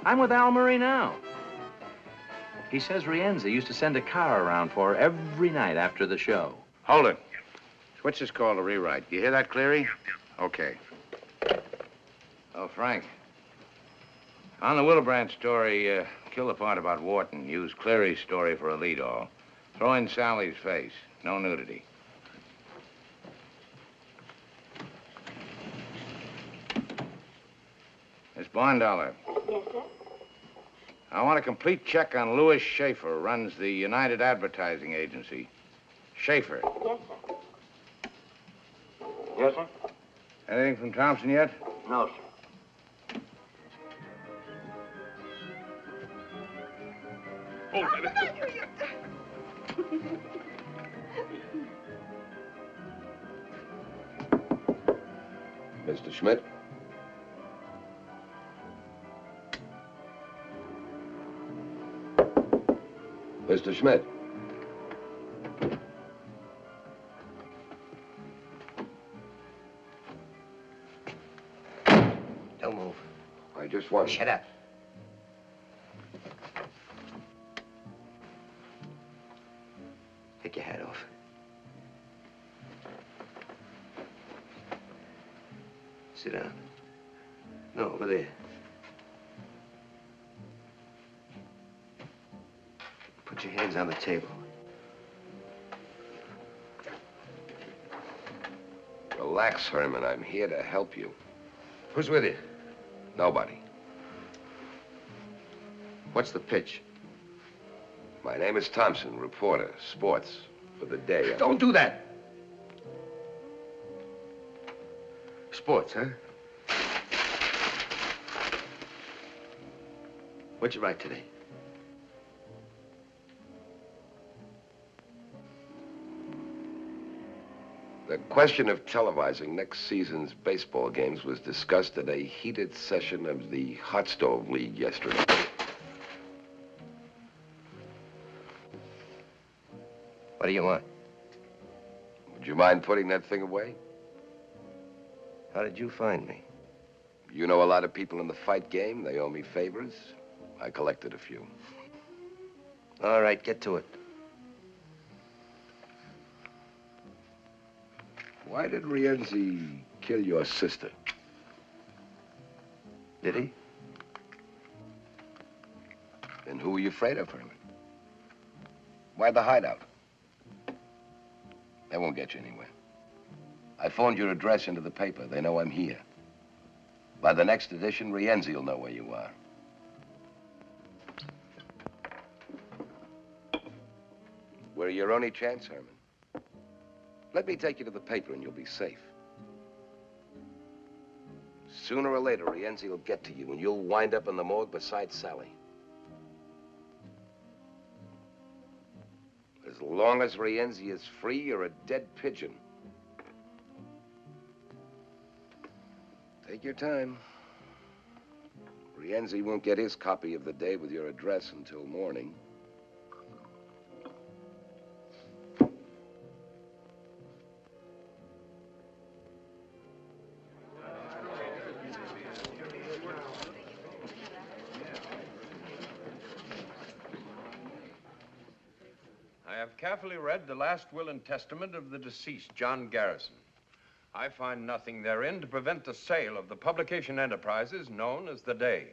I'm with Al Murray now. He says Rienzi used to send a car around for her every night after the show. Hold it. Switch this call to rewrite. You hear that, Cleary? Okay. Oh, Frank. On the Willebrand story, kill the part about Wharton. Use Cleary's story for a lead-all. Throw in Sally's face. No nudity. Miss Bondollar. Yes, sir? I want a complete check on Louis Schaefer, runs the United Advertising Agency. Schaefer. Yes, sir. Yes, sir? Anything from Thompson yet? No, sir. Oh, Mr. Schmidt? Mr. Schmidt? Don't move. I just want... Shut up. Take your hat off. Sit down. No, over there. Put your hands on the table. Relax, Herman. I'm here to help you. Who's with you? Nobody. What's the pitch? My name is Thompson, reporter, sports, for the day. Don't do that. Sports, huh? What'd you write today? The question of televising next season's baseball games was discussed at a heated session of the Hot Stove League yesterday. What do you want? Would you mind putting that thing away? How did you find me? You know a lot of people in the fight game. They owe me favors. I collected a few. All right, get to it. Why did Rienzi kill your sister? Did he? Then who were you afraid of, Herman? Why the hideout? That won't get you anywhere. I phoned your address into the paper. They know I'm here. By the next edition, Rienzi will know where you are. We're your only chance, Herman. Let me take you to the paper and you'll be safe. Sooner or later, Rienzi will get to you and you'll wind up in the morgue beside Sally. As long as Rienzi is free, you're a dead pigeon. Take your time. Rienzi won't get his copy of the day with your address until morning. I have carefully read the last will and testament of the deceased, John Garrison. I find nothing therein to prevent the sale of the publication enterprises known as The Day.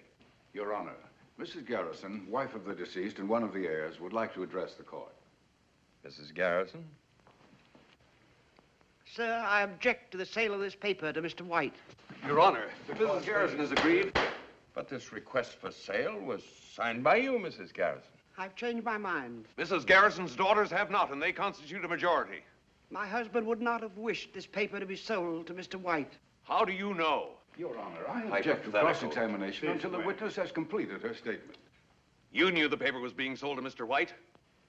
Your Honor, Mrs. Garrison, wife of the deceased and one of the heirs, would like to address the court. Mrs. Garrison? Sir, I object to the sale of this paper to Mr. White. Your Honor, Mrs. Garrison has agreed. But this request for sale was signed by you, Mrs. Garrison. I've changed my mind. Mrs. Garrison's daughters have not, and they constitute a majority. My husband would not have wished this paper to be sold to Mr. White. How do you know? Your Honor, I object to cross-examination until the witness has completed her statement. You knew the paper was being sold to Mr. White?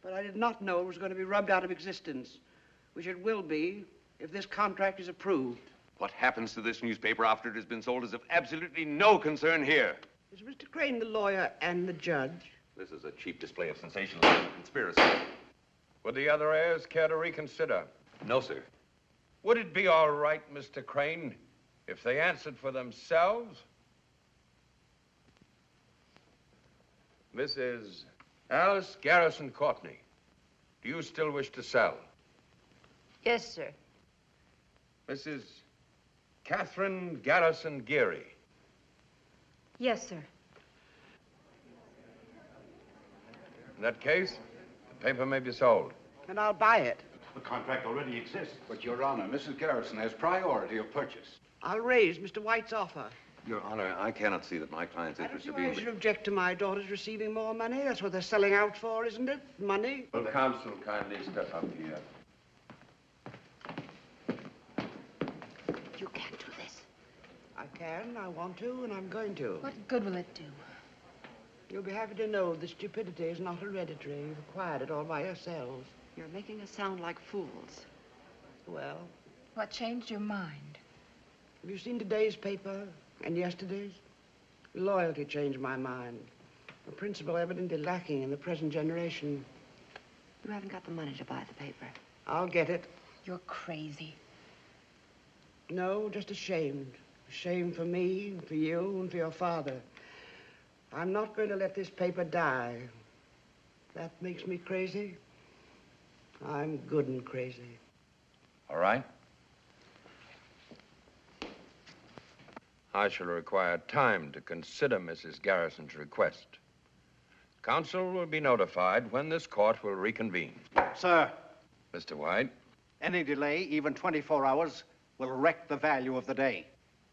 But I did not know it was going to be rubbed out of existence, which it will be if this contract is approved. What happens to this newspaper after it has been sold is of absolutely no concern here. Is Mr. Crane the lawyer and the judge? This is a cheap display of sensationalism and conspiracy. Would the other heirs care to reconsider? No, sir. Would it be all right, Mr. Crane, if they answered for themselves? Mrs. Alice Garrison Courtney, do you still wish to sell? Yes, sir. Mrs. Catherine Garrison Geary. Yes, sir. In that case, the paper may be sold. And I'll buy it. The contract already exists. But, Your Honor, Mrs. Garrison has priority of purchase. I'll raise Mr. White's offer. Your Honor, I cannot see that my client's interest are being... I should object to my daughters receiving more money. That's what they're selling out for, isn't it? Money. Will counsel kindly step up here? You can't do this. I can, I want to, and I'm going to. What good will it do? You'll be happy to know the stupidity is not hereditary. You've acquired it all by yourselves. You're making us sound like fools. Well, What changed your mind? have you seen today's paper and yesterday's? Loyalty changed my mind. A principle evidently lacking in the present generation. You haven't got the money to buy the paper. I'll get it. You're crazy. No, just ashamed. Ashamed for me, for you, and for your father. I'm not going to let this paper die. That makes me crazy. I'm good and crazy. All right. I shall require time to consider Mrs. Garrison's request. Counsel will be notified when this court will reconvene. Sir. Mr. White? Any delay, even 24 hours, will wreck the value of the day.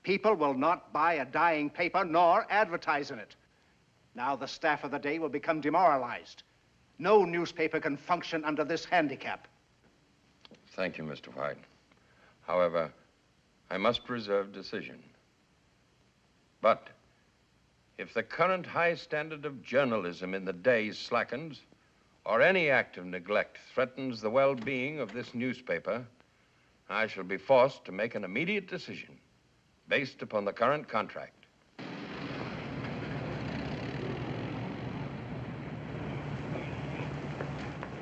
People will not buy a dying paper nor advertise in it. Now the staff of the day will become demoralized. No newspaper can function under this handicap. Thank you, Mr. White. However, I must reserve decision. But if the current high standard of journalism in the day slackens, or any act of neglect threatens the well-being of this newspaper, I shall be forced to make an immediate decision based upon the current contract.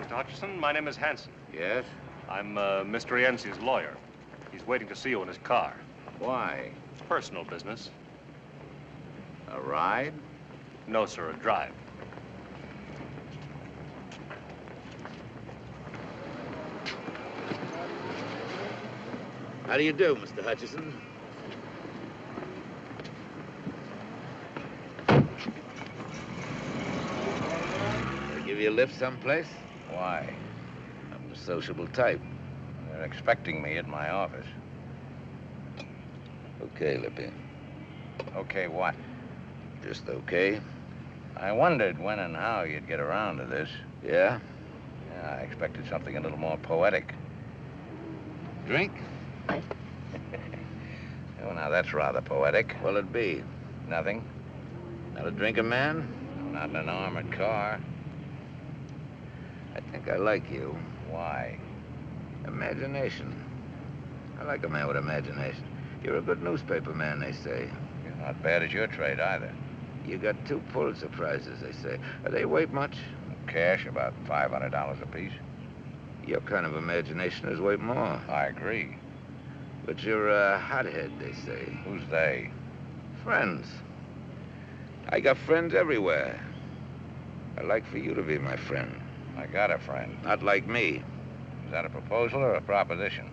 Mr. Hutchison, my name is Hanson. Yes? I'm Mr. Rienzi's lawyer. He's waiting to see you in his car. Why? It's personal business. A ride? No, sir, a drive. How do you do, Mr. Hutchison? Give you a lift someplace? Why? I'm a sociable type. They're expecting me at my office. Okay, Lippy. Okay, what? Just okay. I wondered when and how you'd get around to this. Yeah? Yeah, I expected something a little more poetic. Drink? Oh, now that's rather poetic. What'll it be? Nothing. Not a drinking man? Not in an armored car. I think I like you. Why? Imagination. I like a man with imagination. You're a good newspaper man, they say. You're not bad at your trade, either. You got 2 Pulitzer Prizes, they say. Are they weight much? Cash, about $500 apiece. Your kind of imagination is worth more. I agree. But you're a hothead, they say. Who's they? Friends. I got friends everywhere. I'd like for you to be my friend. I got a friend. Not like me. Is that a proposal or a proposition?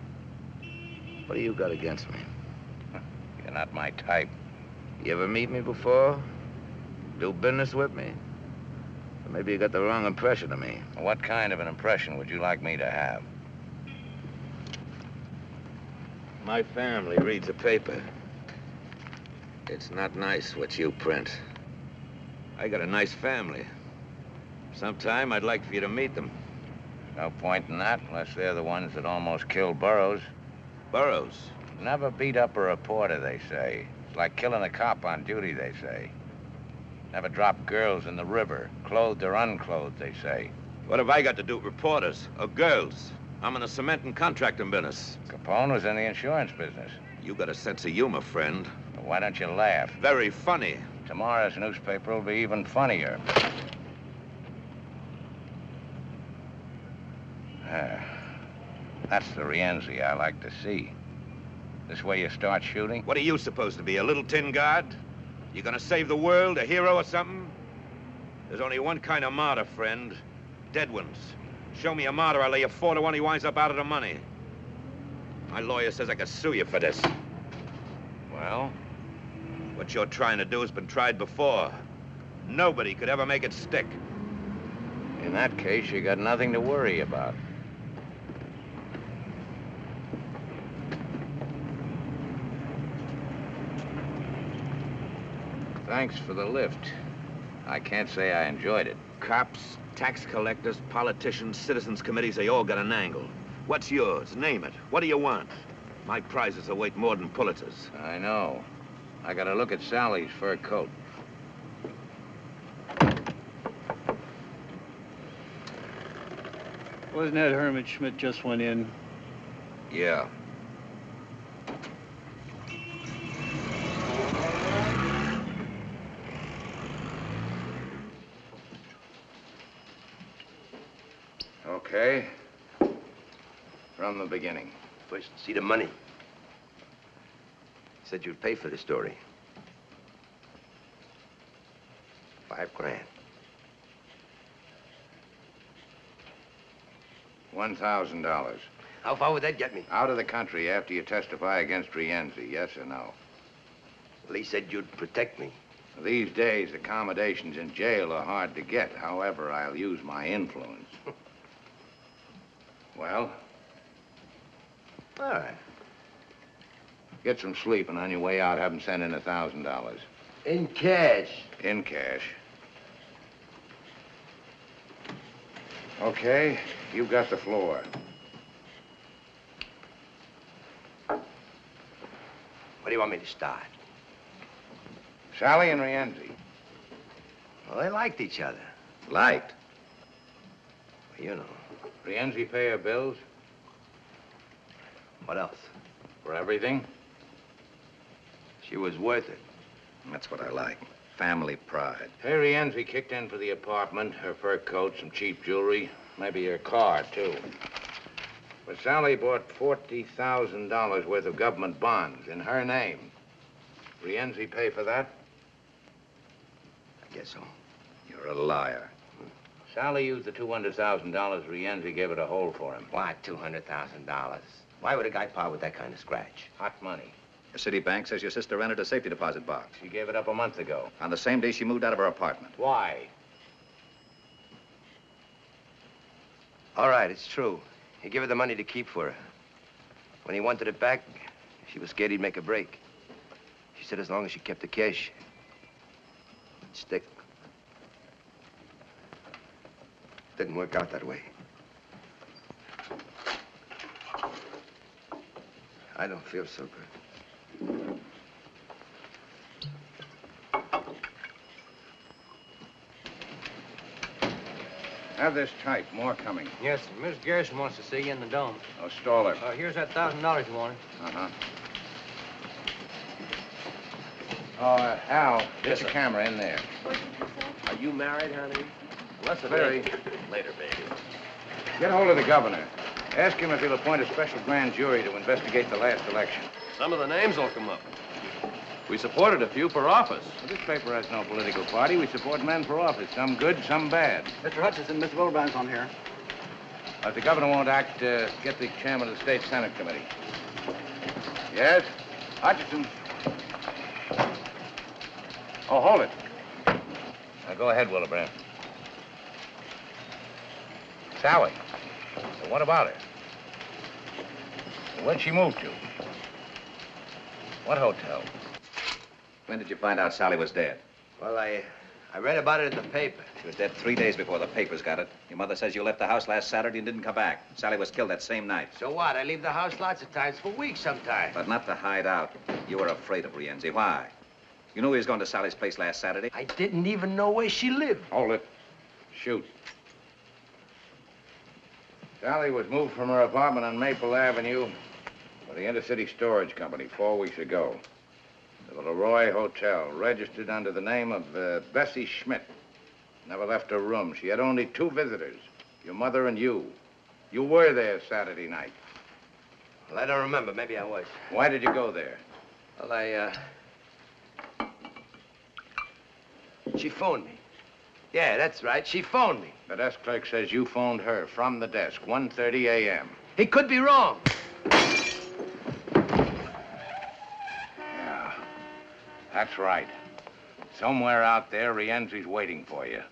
What do you got against me? You're not my type. You ever meet me before? Do business with me? Or maybe you got the wrong impression of me. What kind of an impression would you like me to have? My family reads the paper. It's not nice what you print. I got a nice family. Sometime I'd like for you to meet them. No point in that unless they're the ones that almost killed Burroughs. Burroughs? Never beat up a reporter, they say. It's like killing a cop on duty, they say. Never drop girls in the river, clothed or unclothed, they say. What have I got to do with reporters or girls? I'm in the cement and contracting business. Capone was in the insurance business. You got a sense of humor, friend. Well, why don't you laugh? Very funny. Tomorrow's newspaper will be even funnier. That's the Rienzi I like to see. This way you start shooting? What are you supposed to be, a little tin guard? You gonna save the world, a hero or something? There's only one kind of martyr, friend. Dead ones. Show me a martyr, I'll lay you 4 to 1 he winds up out of the money. My lawyer says I could sue you for this. Well? What you're trying to do has been tried before. Nobody could ever make it stick. In that case, you got nothing to worry about. Thanks for the lift. I can't say I enjoyed it. Cops, tax collectors, politicians, citizens committees, they all got an angle. What's yours? Name it. What do you want? My prizes are worth more than Pulitzers. I know. I gotta look at Sally's fur coat. Wasn't that Herman Schmidt just went in? Yeah. Okay. From the beginning. First, see the money. You said you'd pay for the story. $5 grand. $1,000. How far would that get me? Out of the country after you testify against Rienzi, yes or no? Well, he said you'd protect me. These days, accommodations in jail are hard to get. However, I'll use my influence. Well? All right. Get some sleep, and on your way out, have him send in $1,000. In cash? In cash. Okay, you've got the floor. Where do you want me to start? Sally and Rienzi. Well, they liked each other. Liked? Well, you know. Rienzi pay her bills? What else? For everything? She was worth it. That's what I like. Family pride. Hey, Rienzi kicked in for the apartment, her fur coat, some cheap jewelry, maybe her car, too. But Sally bought $40,000 worth of government bonds in her name. Rienzi pay for that? I guess so. You're a liar. Sally used the $200,000 Rienzi gave her to hold for him. Why $200,000? Why would a guy part with that kind of scratch? Hot money. The city bank says your sister rented a safety deposit box. She gave it up a month ago. On the same day she moved out of her apartment. Why? All right, it's true. He gave her the money to keep for her. When he wanted it back, she was scared he'd make a break. She said as long as she kept the cash, it'd stick. Didn't work out that way. I don't feel so good. Have this type. More coming. Yes, sir. Miss Garrison wants to see you in the dome. Oh, stall her. Here's that $1,000 you wanted. Uh-huh. Al, get the camera in there. Are you married, honey? Less very. Later, baby. Get hold of the governor. Ask him if he'll appoint a special grand jury to investigate the last election. Some of the names will come up. We supported a few for office. Well, this paper has no political party. We support men for office, some good, some bad. Mr. Hutchinson, Mr. Willebrand's on here. If the governor won't act, get the chairman of the State Senate Committee. Yes? Hutchinson. Oh, hold it. Now, go ahead, Willebrand. Sally. So what about her? Where'd she move to? What hotel? When did you find out Sally was dead? Well, I read about it in the paper. She was dead 3 days before the papers got it. Your mother says you left the house last Saturday and didn't come back. Sally was killed that same night. So what? I leave the house lots of times for weeks sometimes. But not to hide out. You were afraid of Rienzi. Why? You knew he was going to Sally's place last Saturday. I didn't even know where she lived. Hold it. Shoot. Sally was moved from her apartment on Maple Avenue by the Intercity Storage Company 4 weeks ago. To the Leroy Hotel, registered under the name of Bessie Schmidt. Never left her room. She had only 2 visitors, your mother and you. You were there Saturday night. Well, I don't remember. Maybe I was. Why did you go there? Well, she phoned me. Yeah, that's right. She phoned me. The desk clerk says you phoned her from the desk, 1:30 a.m. He could be wrong. Yeah, that's right. Somewhere out there, Rienzi's waiting for you.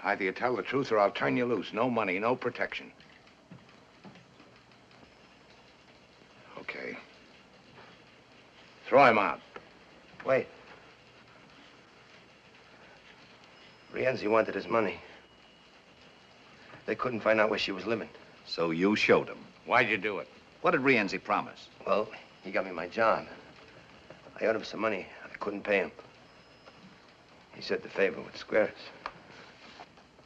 Either you tell the truth or I'll turn you loose. No money, no protection. Okay. Throw him out. Wait. Rienzi wanted his money. They couldn't find out where she was living. So you showed him. Why'd you do it? What did Rienzi promise? Well, he got me my job. I owed him some money. I couldn't pay him. He said the favor would square us.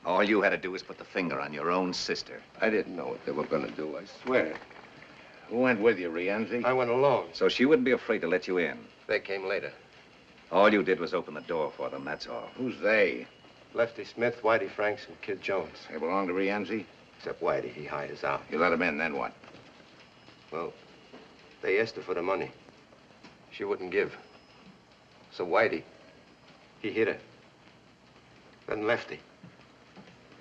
All you had to do was put the finger on your own sister. I didn't know what they were going to do, I swear. Who went with you, Rienzi? I went alone. So she wouldn't be afraid to let you in. They came later. All you did was open the door for them, that's all. Who's they? Lefty Smith, Whitey Franks, and Kid Jones. They belong to Rienzi? Except Whitey. He hired us out. You let him in, then what? Well, they asked her for the money. She wouldn't give. So Whitey, he hit her. Then Lefty.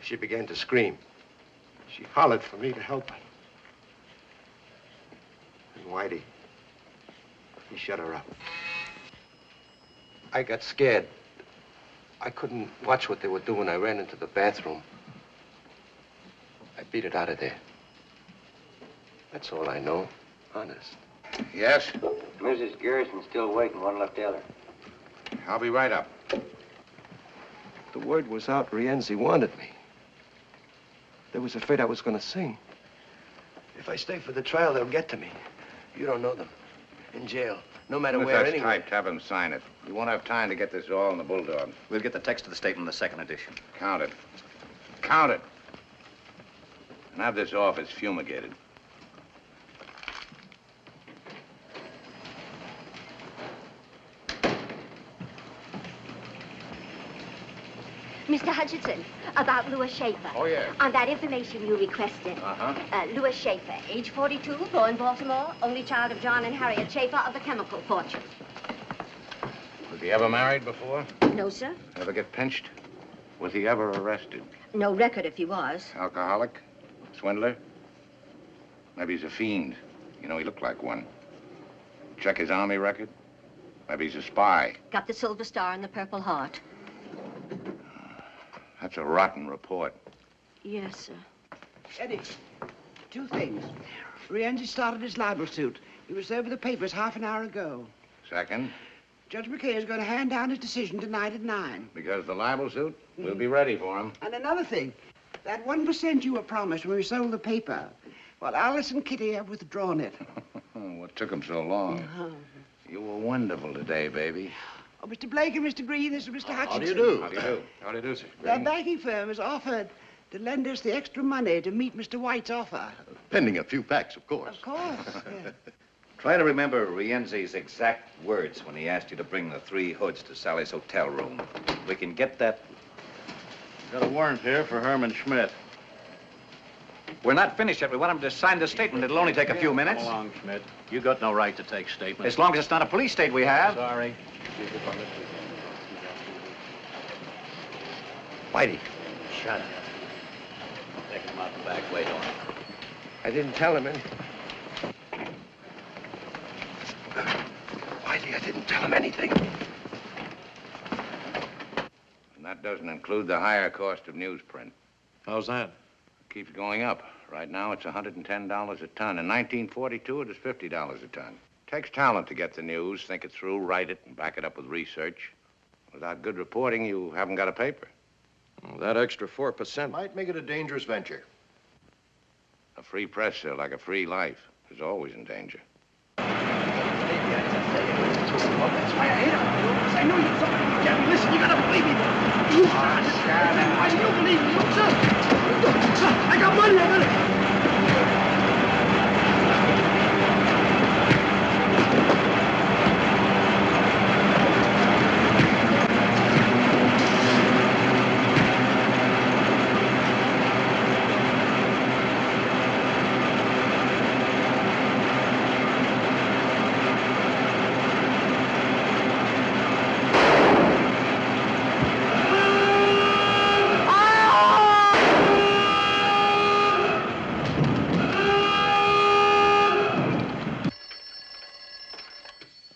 She began to scream. She hollered for me to help her. And Whitey, he shut her up. I got scared. I couldn't watch what they were doing. I ran into the bathroom. I beat it out of there. That's all I know, honest. Yes? Mrs. Garrison's still waiting. One left the other. I'll be right up. The word was out Rienzi wanted me. They was afraid I was going to sing. If I stay for the trial, they'll get to me. You don't know them. In jail. No matter If where, that's anyway. typed, have him sign it. We won't have time to get this all in the Bulldog. We'll get the text of the statement in the second edition. Count it. Count it. And have this office fumigated. Mr. Hutchinson, about Louis Schaefer. Oh, yes. On that information you requested. Uh-huh. Louis Schaefer, age 42, born Baltimore, only child of John and Harriet Schaefer of the chemical fortune. Was he ever married before? No, sir. Ever get pinched? Was he ever arrested? No record if he was. Alcoholic? Swindler? Maybe he's a fiend. You know, he looked like one. Check his army record. Maybe he's a spy. Got the Silver Star and the Purple Heart. That's a rotten report. Yes, sir. Eddie, 2 things. Rienzi started his libel suit. He was there with the papers half an hour ago. Second, Judge McKay is going to hand down his decision tonight at 9. because the libel suit, we'll be ready for him. And another thing, that 1% you were promised when we sold the paper, well, Alice and Kitty have withdrawn it. What took him so long? You were wonderful today, baby. Oh, Mr. Blake and Mr. Green, this is Mr. Hutchinson. How do you do? How do you do? How do you do, sir? The banking firm has offered to lend us the extra money to meet Mr. White's offer. Pending a few facts, of course. Of course. Yeah. Try to remember Rienzi's exact words when he asked you to bring the 3 hoods to Sally's hotel room. We can get that. Got a warrant here for Herman Schmidt. We're not finished yet. We want him to sign the statement. It'll only take a few minutes. Come along, Schmidt. You got no right to take statements. As long as it's not a police state we have. Sorry. Whitey. Shut up. Take him out the back way, don't you? I didn't tell him anything. Whitey, I didn't tell him anything. And that doesn't include the higher cost of newsprint. How's that? Keeps going up. Right now, it's $110 a ton. In 1942, it was $50 a ton. Takes talent to get the news, think it through, write it, and back it up with research. Without good reporting, you haven't got a paper. Well, that extra 4% might make it a dangerous venture. A free press, sir, like a free life, is always in danger. That's why I hate him. I know you're somebody who can't listen. You gotta believe me. You why do you believe me? Sir, I got money. I got it.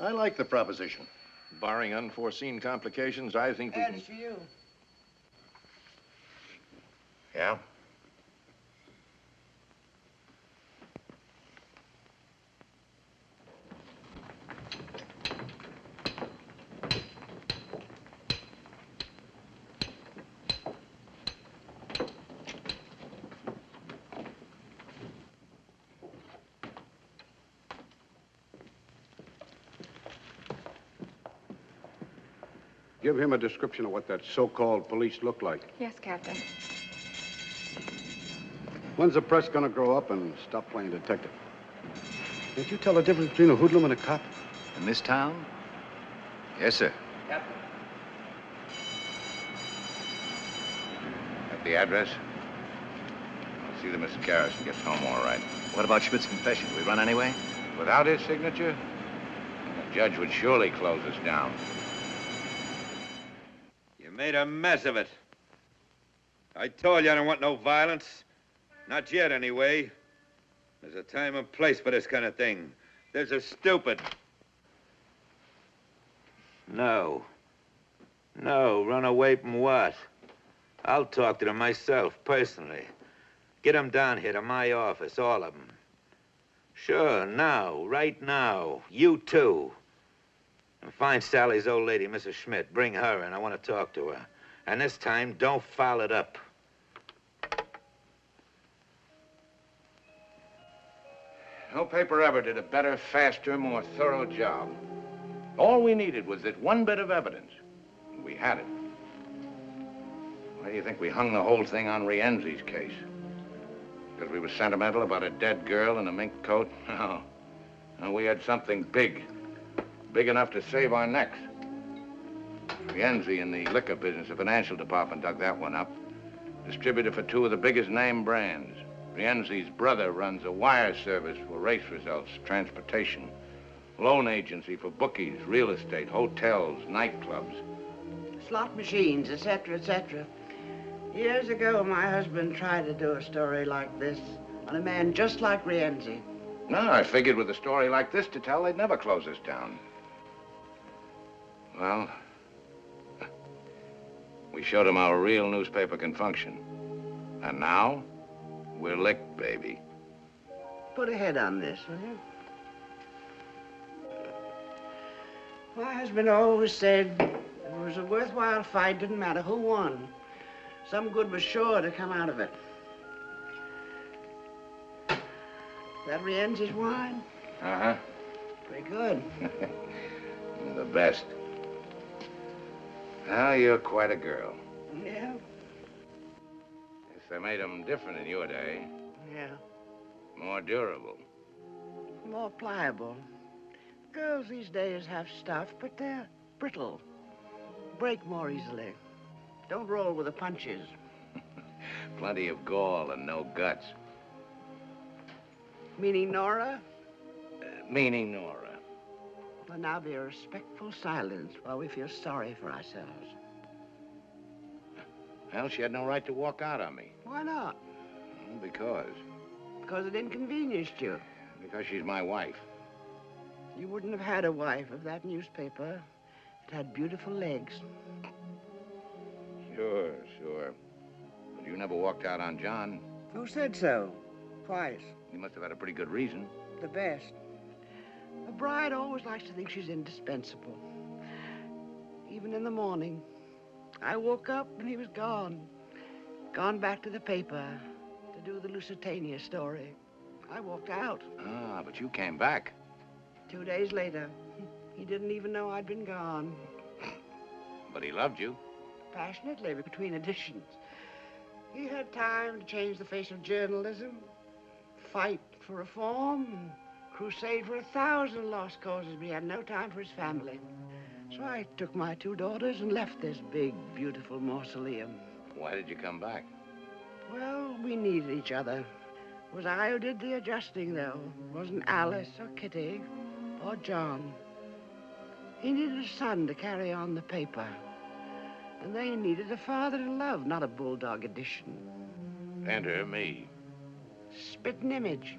I like the proposition. Barring unforeseen complications, I think we can... That's for you. Yeah? Give him a description of what that so-called police look like. Yes, Captain. When's the press gonna grow up and stop playing detective? Can't you tell the difference between a hoodlum and a cop? In this town? Yes, sir. Captain. At the address? I'll see that Mr. Garrison gets home all right. What about Schmidt's confession? We run anyway? Without his signature, the judge would surely close us down. You made a mess of it. I told you I don't want no violence. Not yet, anyway. There's a time and place for this kind of thing. There's a stupid. No. No, run away from what? I'll talk to them myself, personally. Get them down here to my office, all of them. Sure, now, right now. You too. And find Sally's old lady, Mrs. Schmidt. Bring her in. I want to talk to her. And this time, don't foul it up. No paper ever did a better, faster, more thorough job. All we needed was that one bit of evidence. And we had it. Why do you think we hung the whole thing on Rienzzi's case? Because we were sentimental about a dead girl in a mink coat? No. No, we had something big. Big enough to save our necks. Rienzi in the liquor business, the financial department dug that one up. Distributor for two of the biggest name brands. Rienzi's brother runs a wire service for race results, transportation, loan agency for bookies, real estate, hotels, nightclubs. Slot machines, etc., etc. Years ago, my husband tried to do a story like this on a man just like Rienzi. No, I figured with a story like this to tell, they'd never close us down. Well, we showed them how a real newspaper can function. And now, we're licked, baby. Put a head on this, will you? My husband always said it was a worthwhile fight, didn't matter who won. Some good was sure to come out of it. That Rienzi's wine? Uh-huh. Pretty good. You're the best. Well, you're quite a girl. Yeah? Guess they made them different in your day. Yeah. More durable. More pliable. Girls these days have stuff, but they're brittle. Break more easily. Don't roll with the punches. Plenty of gall and no guts. Meaning Nora? Meaning Nora. Well, now be a respectful silence while we feel sorry for ourselves. Well, she had no right to walk out on me. Why not? Because. Because it inconvenienced you. Because she's my wife. You wouldn't have had a wife if that newspaper had beautiful legs. Sure, sure. But you never walked out on John. Who said so? Twice. You must have had a pretty good reason. The best. A bride always likes to think she's indispensable. Even in the morning. I woke up and he was gone. Gone back to the paper to do the Lusitania story. I walked out. Ah, but you came back. 2 days later. He didn't even know I'd been gone. But he loved you. Passionately, between editions. He had time to change the face of journalism, fight for reform, and crusade for 1,000 lost causes, but he had no time for his family. So I took my 2 daughters and left this big, beautiful mausoleum. Why did you come back? Well, we needed each other. It was I who did the adjusting, though. It wasn't Alice or Kitty or John. He needed a son to carry on the paper. And they needed a father to love, not a bulldog edition. Enter me. Spitting image.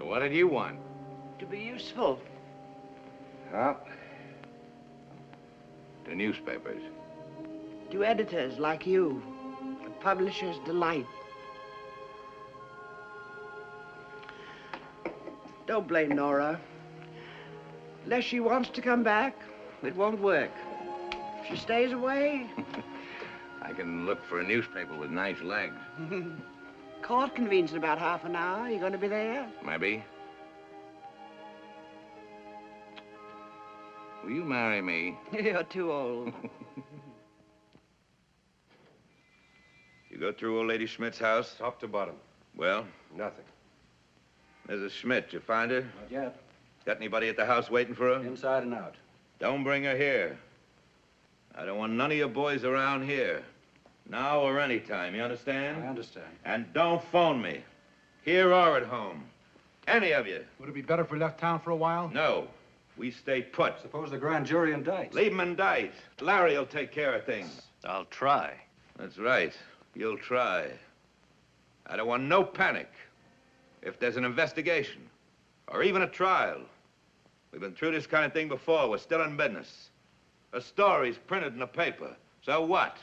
What did you want? To be useful. Well, to newspapers. To editors like you. A publisher's delight. Don't blame Nora. Unless she wants to come back, it won't work. If she stays away... I can look for a newspaper with nice legs. Court convenes in about half an hour. You going to be there? Maybe. Will you marry me? You're too old. You go through old lady Schmidt's house? Top to bottom. Well? Nothing. Mrs. Schmidt, you find her? Not yet. Got anybody at the house waiting for her? Inside and out. Don't bring her here. I don't want none of your boys around here. Now or any time, you understand? I understand. And don't phone me. Here or at home. Any of you. Would it be better if we left town for a while? No. We stay put. Suppose the grand jury indicts. Leave them indict. Larry will take care of things. I'll try. That's right. You'll try. I don't want no panic. If there's an investigation, or even a trial. We've been through this kind of thing before. We're still in business. A story's printed in the paper. So what?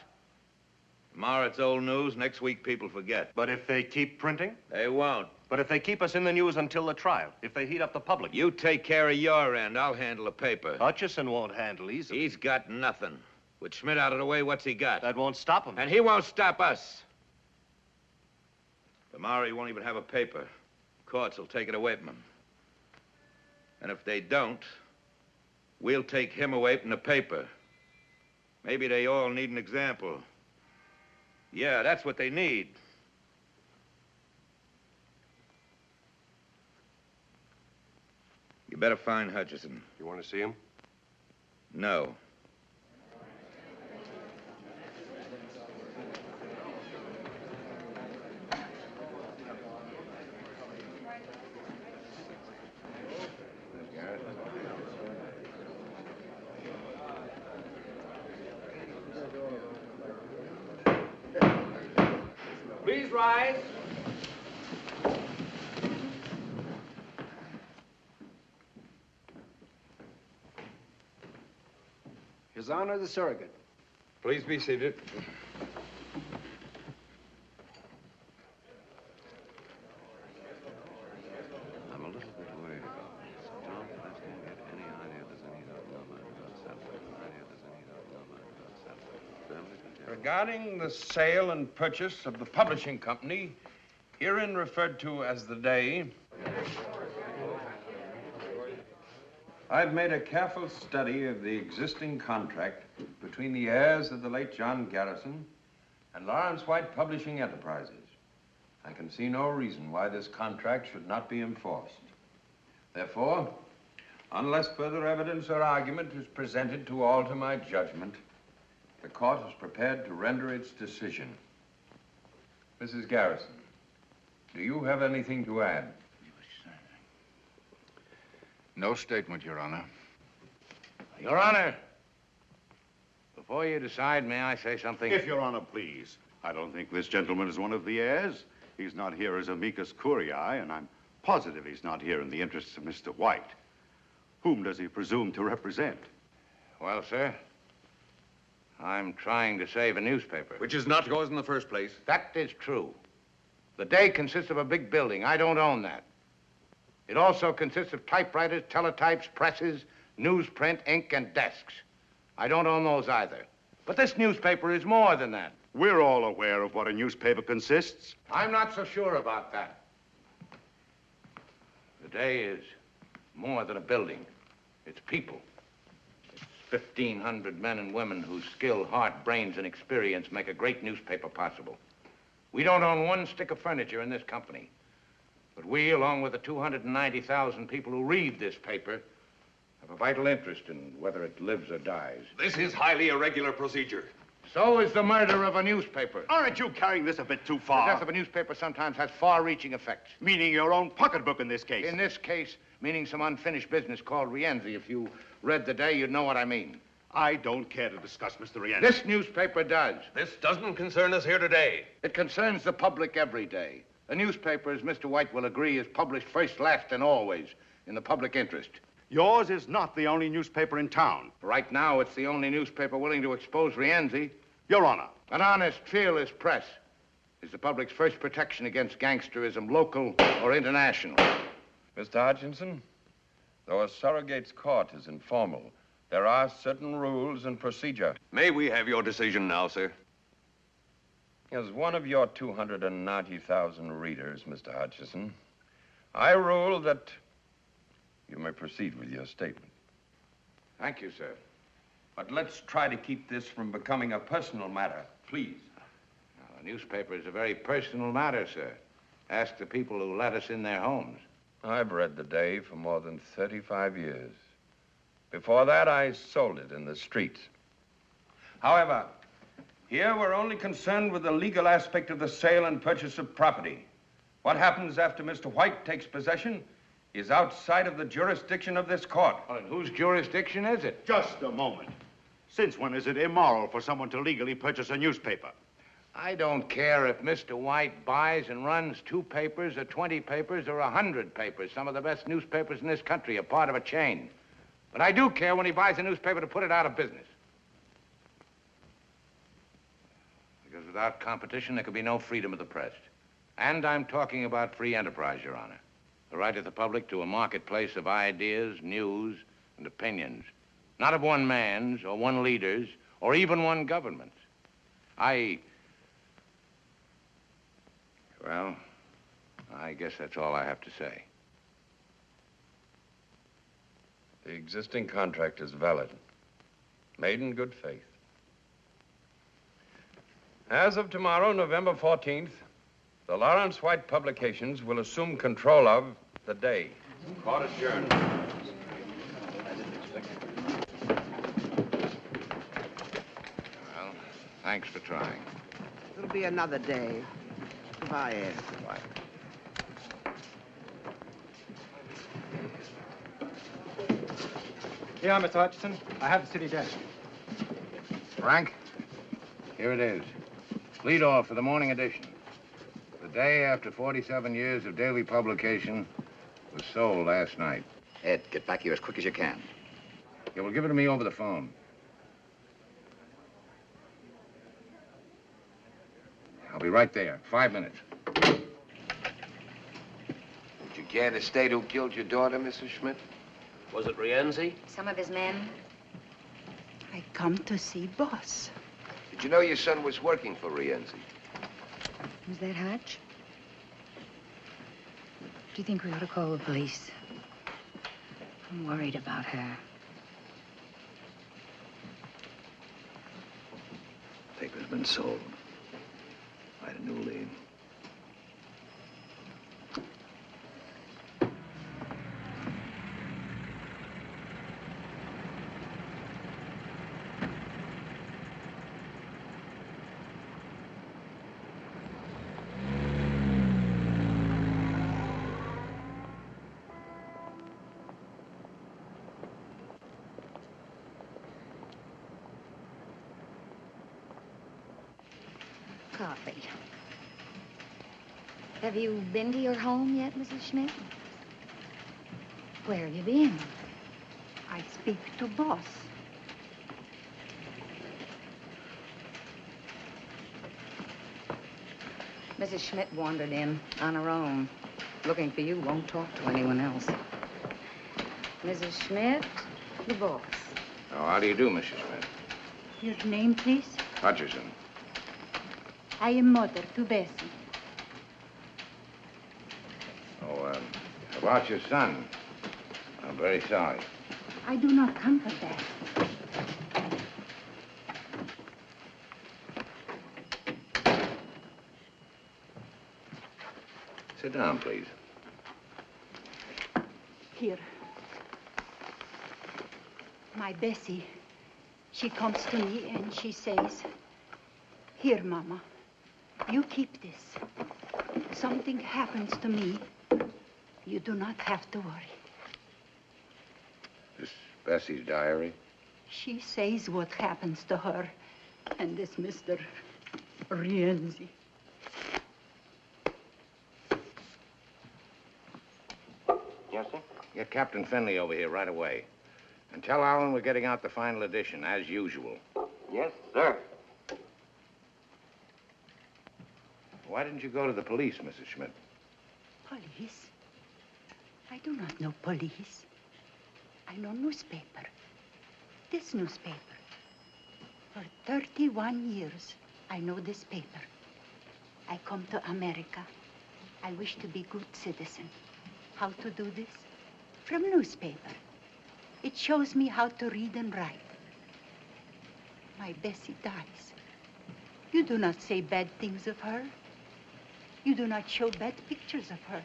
Tomorrow it's old news. Next week people forget. But if they keep printing? They won't. But if they keep us in the news until the trial, if they heat up the public? You take care of your end. I'll handle the paper. Hutchison won't handle easily. He's got nothing. With Schmidt out of the way, what's he got? That won't stop him. And he won't stop us. Tomorrow he won't even have a paper. Courts will take it away from him. And if they don't, we'll take him away from the paper. Maybe they all need an example. Yeah, that's what they need. You better find Hutchison. You want to see him? No. Please rise. His Honor the Surrogate. Please be seated. I'm a little bit worried about this. Don't let him get any idea there's any number about Southwick. Regarding the sale and purchase of the publishing company, herein referred to as the Day, I've made a careful study of the existing contract between the heirs of the late John Garrison and Lawrence White Publishing Enterprises. I can see no reason why this contract should not be enforced. Therefore, unless further evidence or argument is presented to alter my judgment, the court is prepared to render its decision. Mrs. Garrison, do you have anything to add? No statement, Your Honor. Your Honor, before you decide, may I say something? If Your Honor please. I don't think this gentleman is one of the heirs. He's not here as amicus curiae, and I'm positive he's not here in the interests of Mr. White. Whom does he presume to represent? Well, sir, I'm trying to save a newspaper. Which is not yours in the first place. That is true. The Day consists of a big building. I don't own that. It also consists of typewriters, teletypes, presses, newsprint, ink, and desks. I don't own those either. But this newspaper is more than that. We're all aware of what a newspaper consists. I'm not so sure about that. The Day is more than a building. It's people. It's 1,500 men and women whose skill, heart, brains, and experience make a great newspaper possible. We don't own one stick of furniture in this company. But we, along with the 290,000 people who read this paper, have a vital interest in whether it lives or dies. This is highly irregular procedure. So is the murder of a newspaper. Aren't you carrying this a bit too The far? death of a newspaper sometimes has far-reaching effects. Meaning your own pocketbook in this case. In this case, meaning some unfinished business called Rienzi. If you read the Day, you'd know what I mean. I don't care to discuss Mr. Rienzi. This newspaper does. This doesn't concern us here today. It concerns the public every day. A newspaper, as Mr. White will agree, is published first, last, and always in the public interest. Yours is not the only newspaper in town. Right now, it's the only newspaper willing to expose Rienzi. Your Honor. An honest, fearless press is the public's first protection against gangsterism, local or international. Mr. Hutchinson, though a surrogate's court is informal, there are certain rules and procedure. May we have your decision now, sir? As one of your 290,000 readers, Mr. Hutchison, I rule that you may proceed with your statement. Thank you, sir. But let's try to keep this from becoming a personal matter, please. Now, the newspaper is a very personal matter, sir. Ask the people who let us in their homes. I've read the Day for more than 35 years. Before that, I sold it in the streets. However, here we're only concerned with the legal aspect of the sale and purchase of property. What happens after Mr. White takes possession is outside of the jurisdiction of this court. Well, and whose jurisdiction is it? Just a moment. Since when is it immoral for someone to legally purchase a newspaper? I don't care if Mr. White buys and runs 2 papers or 20 papers or 100 papers. Some of the best newspapers in this country are part of a chain. But I do care when he buys a newspaper to put it out of business. Because without competition, there could be no freedom of the press. And I'm talking about free enterprise, Your Honor. The right of the public to a marketplace of ideas, news, and opinions. Not of one man's or one leader's or even one government's. Well, I guess that's all I have to say. The existing contract is valid, made in good faith. As of tomorrow, November 14th, the Lawrence White Publications will assume control of the Day. Court adjourned. Well, thanks for trying. It'll be another day. Goodbye, Ed. Goodbye. Here, Mr. Hutchison. I have the city desk. Frank, here it is. Lead off for the morning edition. The Day, after 47 years of daily publication, was sold last night. Ed, get back here as quick as you can. Yeah, well, give it to me over the phone. I'll be right there. 5 minutes. Would you care to state who killed your daughter, Mrs. Schmidt? Was it Rienzi? Some of his men. I come to see boss. Did you know your son was working for Rienzi? Was that Hutch? Do you think we ought to call the police? I'm worried about her. Paper's been sold. I had a new lead. Coffee. Have you been to your home yet, Mrs. Schmidt? Where have you been? I speak to boss. Mrs. Schmidt wandered in on her own. Looking for you, won't talk to anyone else. Mrs. Schmidt, the boss. Oh, how do you do, Mrs. Schmidt? Your name, please? Hutcherson. I am mother to Bessie. Oh, about your son. I'm very sorry. I do not come for that. Sit down, please. Here. My Bessie, she comes to me and she says, "Here, Mama, you keep this. Something happens to me, you do not have to worry." This Bessie's diary? She says what happens to her and this Mr. Rienzi. Yes, sir? Get Captain Finley over here right away. And tell Alan we're getting out the final edition, as usual. Yes, sir. Why didn't you go to the police, Mrs. Schmidt? Police? I do not know police. I know newspaper. This newspaper. For 31 years, I know this paper. I come to America. I wish to be good citizen. How to do this? From newspaper. It shows me how to read and write. My Bessie dies. You do not say bad things of her. You do not show bad pictures of her.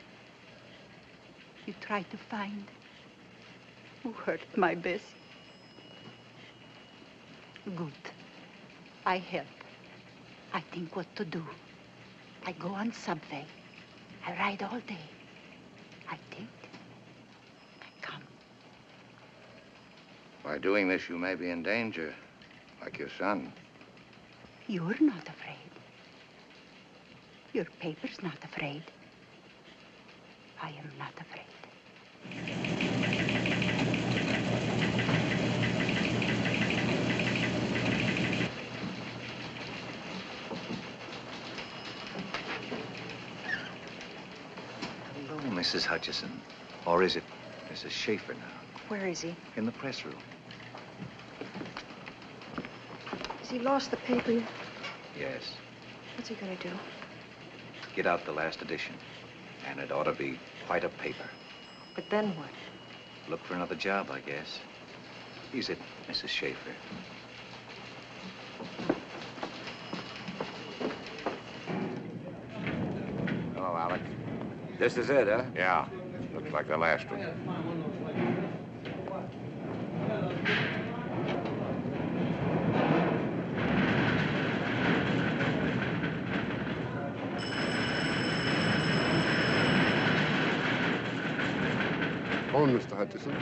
You try to find who hurt my Bessie. Good. I help. I think what to do. I go on subway. I ride all day. I think. I come. By doing this, you may be in danger, like your son. You're not afraid. Your paper's not afraid. I am not afraid. Hello, Mrs. Hutchison. Or is it Mrs. Schaefer now? Where is he? In the press room. Has he lost the paper yet? Yes. What's he gonna do? Get out the last edition. And it ought to be quite a paper. But then what? Look for another job, I guess. Is it, Mrs. Schaefer? Hello, Alex. This is it, huh? Yeah. Looks like the last one. Phone, Mr. Hutchison.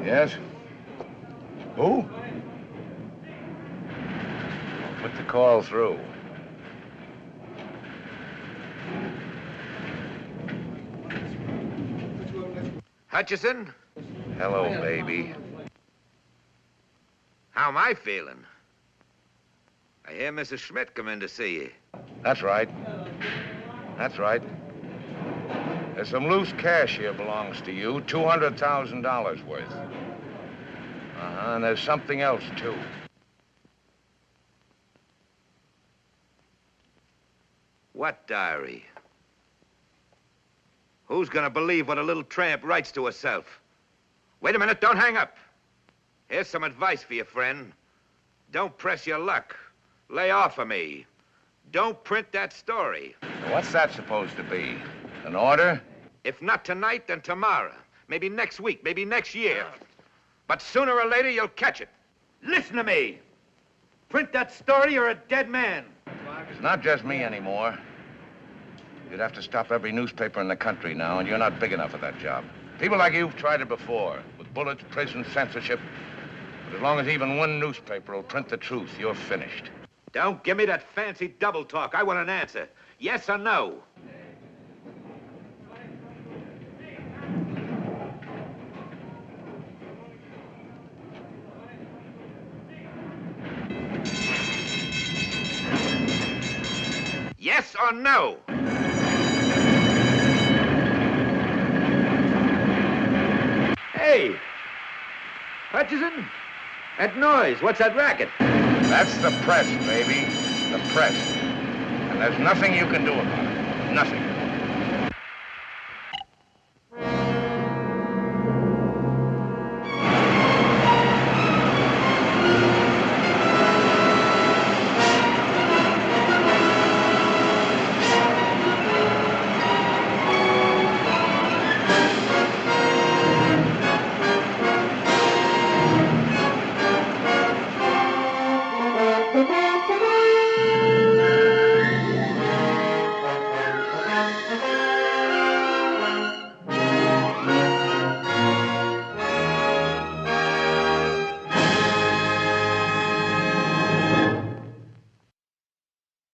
Yes? Who? Put the call through. Hutchison? Hello, baby. How am I feeling? I hear Mrs. Schmidt come in to see you. That's right. That's right. There's some loose cash here belongs to you, $200,000 worth. And there's something else, too. What diary? Who's gonna believe what a little tramp writes to herself? Wait a minute, don't hang up. Here's some advice for you, friend. Don't press your luck. Lay off of me. Don't print that story. What's that supposed to be? An order? If not tonight, then tomorrow. Maybe next week, maybe next year. But sooner or later, you'll catch it. Listen to me. Print that story, you're a dead man. It's not just me anymore. You'd have to stop every newspaper in the country now, and you're not big enough for that job. People like you've tried it before, with bullets, prison, censorship. But as long as even one newspaper will print the truth, you're finished. Don't give me that fancy double talk. I want an answer. Yes or no? Yes or no? Hey, Hutchison, that noise, what's that racket? That's the press, baby. The press. And there's nothing you can do about it. Nothing.